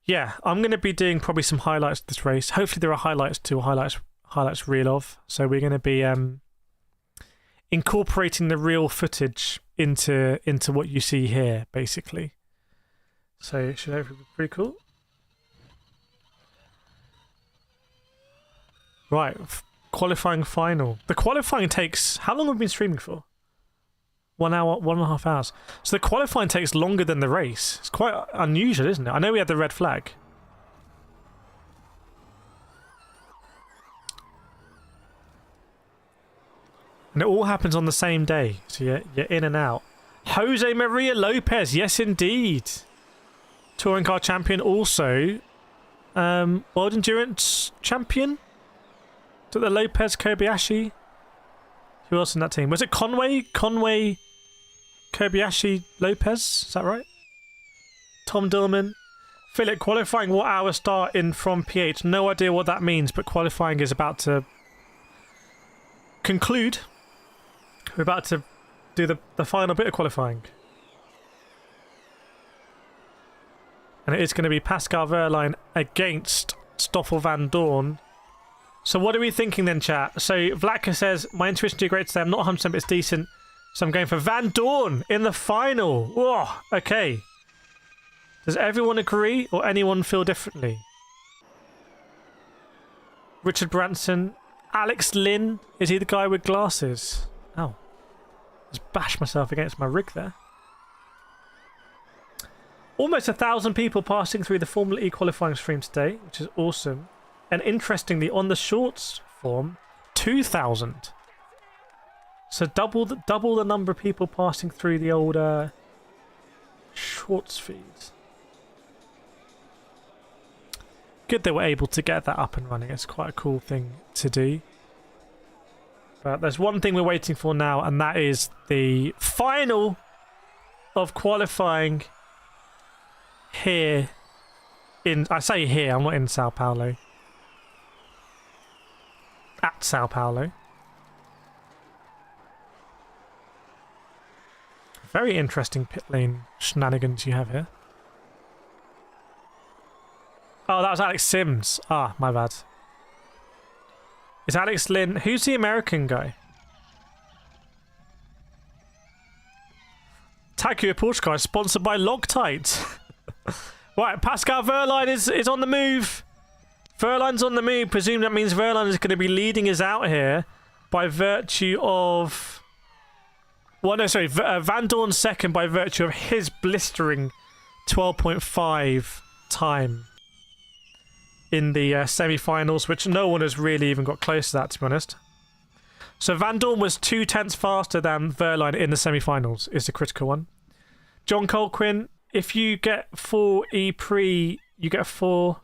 Yeah, I'm going to be doing probably some highlights of this race. Hopefully there are highlights too, highlights reel of. So we're going to be incorporating the real footage into what you see here, basically. So it should hopefully be pretty cool. Right, qualifying final. The qualifying takes... How long have we been streaming for? 1 hour, 1.5 hours. So the qualifying takes longer than the race. It's quite unusual, isn't it? I know we had the red flag. And it all happens on the same day. So you're in and out. Jose Maria Lopez. Yes, indeed. Touring car champion also. World Endurance champion. To the Lopez Kobayashi. Who else in that team? Was it Conway? Conway Kobayashi Lopez? Is that right? Tom Dillman. Philip, qualifying what hour start in from PH? No idea what that means, but qualifying is about to conclude. We're about to do the final bit of qualifying. And it is going to be Pascal Wehrlein against Stoffel Van Dorn. So what are we thinking then, chat? So Vlatka says, my intuition too great today. I'm not 100%, but it's decent. So I'm going for Van Dorn in the final. Whoa, okay. Does everyone agree or anyone feel differently? Richard Branson. Alex Lynn. Is he the guy with glasses? Oh. Just bashed myself against my rig there. Almost 1,000 people passing through the Formula E qualifying stream today, which is awesome. And interestingly, on the shorts form, 2,000. So double the number of people passing through the old shorts feeds. Good they were able to get that up and running. It's quite a cool thing to do. But there's one thing we're waiting for now, and that is the final of qualifying here in... I say here, I'm not in Sao Paulo. At Sao Paulo. Very interesting pit lane shenanigans you have here. Oh, that was Alex Sims. Ah, my bad. Is Alex Lynn... Who's the American guy? Takua Porsche car is sponsored by Loctite. Right, Pascal Wehrlein is on the move. Wehrlein's on the move. Presume that means Wehrlein is going to be leading us out here by virtue of... Well, no, sorry. Van Dorn's second by virtue of his blistering 12.5 time in the semi-finals, which no one has really even got close to that, to be honest. So Van Dorn was 0.2 faster than Wehrlein in the semi-finals, is the critical one. John Colquhoun, if you get 4 E-Prix, you get 4...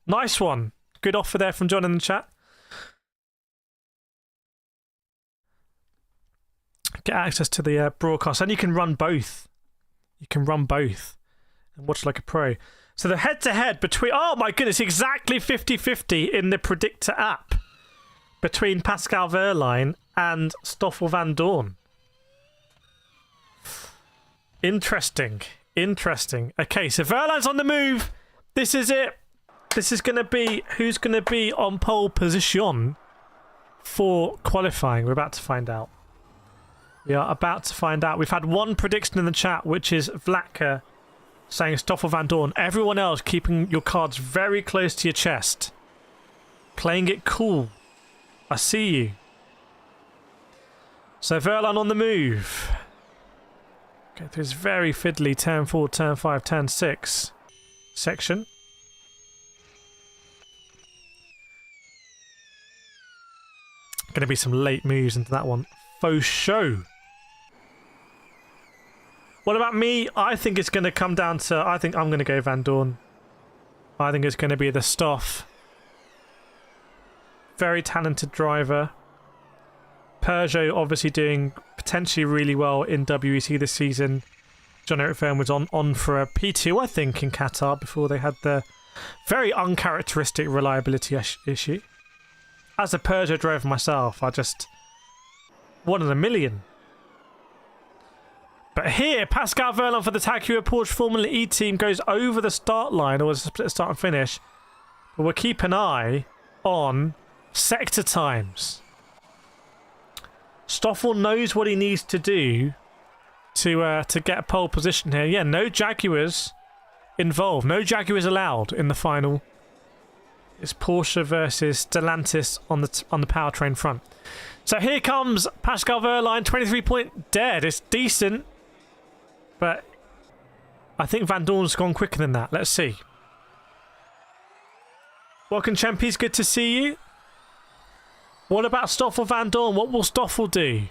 Nice one. Good offer there from John in the chat. Get access to the broadcast, and you can run both. You can run both and watch like a pro. So the head-to-head between... Oh my goodness, exactly 50-50 in the Predictor app between Pascal Wehrlein and Stoffel Van Dorn. Interesting. Interesting. Okay, so Wehrlein's on the move. This is it. This is going to be... Who's going to be on pole position for qualifying? We're about to find out. We are about to find out. We've had one prediction in the chat, which is Vlatka saying Stoffel Van Dorn. Everyone else keeping your cards very close to your chest. Playing it cool. I see you. So Wehrlein on the move. Go through this very fiddly turn 4, turn 5, turn 6 section. Going to be some late moves into that one. Faux show. What about me? I think it's going to come down to... I think I'm going to go Van Dorn. I think it's going to be the Stoff. Very talented driver. Peugeot obviously doing potentially really well in WEC this season. John-Eric Verne was on for a P2, I think, in Qatar before they had the very uncharacteristic reliability issue. as a Peugeot driver myself, I just... one in a million. But here, Pascal Wehrlein for the Tag Heuer Porsche Formula E team goes over the start line, or was a split start and finish. But we'll keep an eye on sector times. Stoffel knows what he needs to do to get a pole position here. Yeah, no Jaguars involved. No Jaguars allowed in the final. It's Porsche versus Stellantis on the powertrain front. So here comes Pascal Wehrlein, 23-point dead. It's decent, but I think Van Dorn's gone quicker than that. Let's see. Welcome, Champies. Good to see you. What about Stoffel Van Dorn? What will Stoffel do?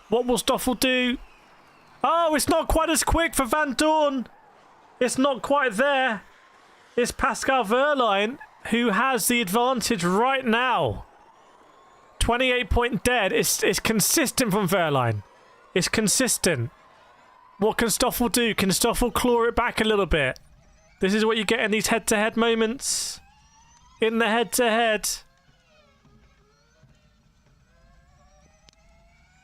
What will Stoffel do? Oh, it's not quite as quick for Van Dorn. It's not quite there. It's Pascal Wehrlein who has the advantage right now. 28-point dead. It's consistent from Wehrlein. It's consistent. What can Stoffel do? Can Stoffel claw it back a little bit? This is what you get in these head-to-head moments. In the head-to-head.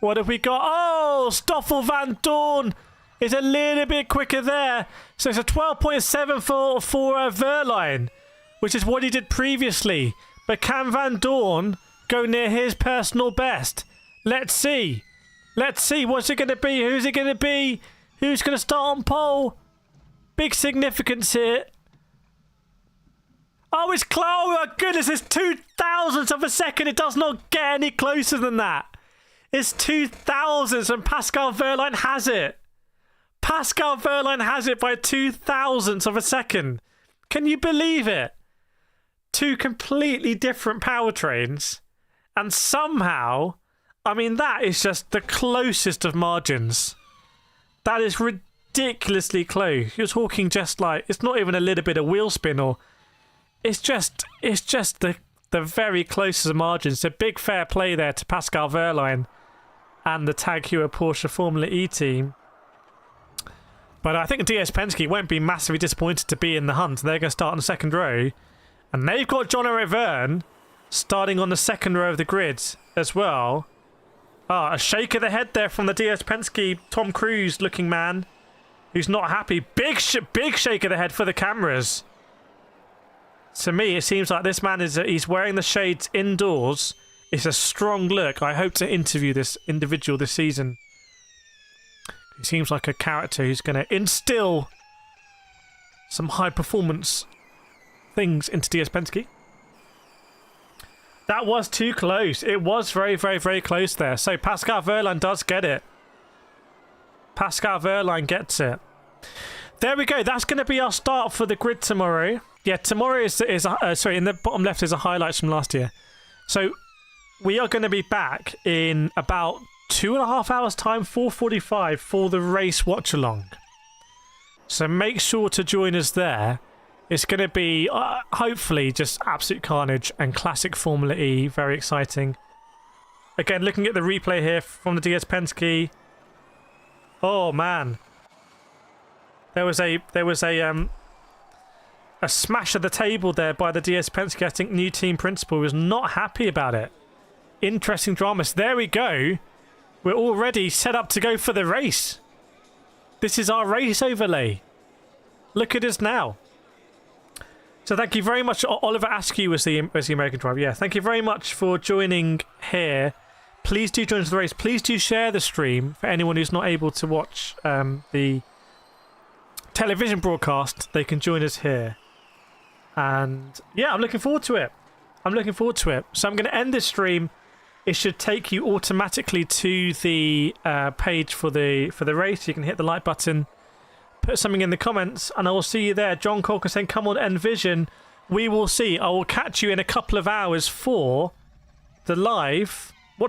What have we got? Oh, Stoffel Van Dorn is a little bit quicker there. So it's a 12.7 for Wehrlein, which is what he did previously. But can Van Dorn go near his personal best? Let's see. Let's see. What's it going to be? Who's it going to be? Who's going to start on pole? Big significance here. Oh, it's close. Oh, my goodness. It's 0.002 of a second. It does not get any closer than that. It's 0.002 and Pascal Wehrlein has it. Pascal Wehrlein has it by 0.002 of a second. Can you believe it? Two completely different powertrains. And somehow, I mean, that is just the closest of margins. That is ridiculously close. You're talking just like, it's not even a little bit of wheel spin, or it's just the very closest of margins. So big fair play there to Pascal Wehrlein and the Tag Heuer Porsche Formula E team. But I think DS Penske won't be massively disappointed to be in the hunt. They're going to start in the second row. And they've got Jean-Eric Vergne starting on the second row of the grid as well. Ah, a shake of the head there from the DS Penske Tom Cruise looking man who's not happy. Big shake of the head for the cameras. To me, it seems like this man he's wearing the shades indoors. It's a strong look. I hope to interview this individual this season. He seems like a character who's going to instill some high performance things into DS Penske. That was too close. It was very, very, very close there. So Pascal Wehrlein does get it. Pascal Wehrlein gets it. There we go. That's going to be our start for the grid tomorrow. Yeah, tomorrow is sorry, in the bottom left is a highlights from last year. So we are going to be back in about 2.5 hours time, 4:45, for the race watch along. So make sure to join us there. It's going to be hopefully just absolute carnage and classic Formula E. Very exciting. Again, looking at the replay here from the DS Penske. Oh man, there was a smash of the table there by the DS Penske. I think new team principal was not happy about it. Interesting drama. So there we go. We're already set up to go for the race. This is our race overlay. Look at us now. So thank you very much. Oliver Askew was the American driver. Yeah, thank you very much for joining here. Please do join us for the race. Please do share the stream for anyone who's not able to watch the television broadcast. They can join us here. And yeah, I'm looking forward to it. I'm looking forward to it. So I'm going to end this stream. It should take you automatically to the page for the race. You can hit the like button, put something in the comments, and I will see you there. John Colker saying, come on, Envision. We will see. I will catch you in a couple of hours for the live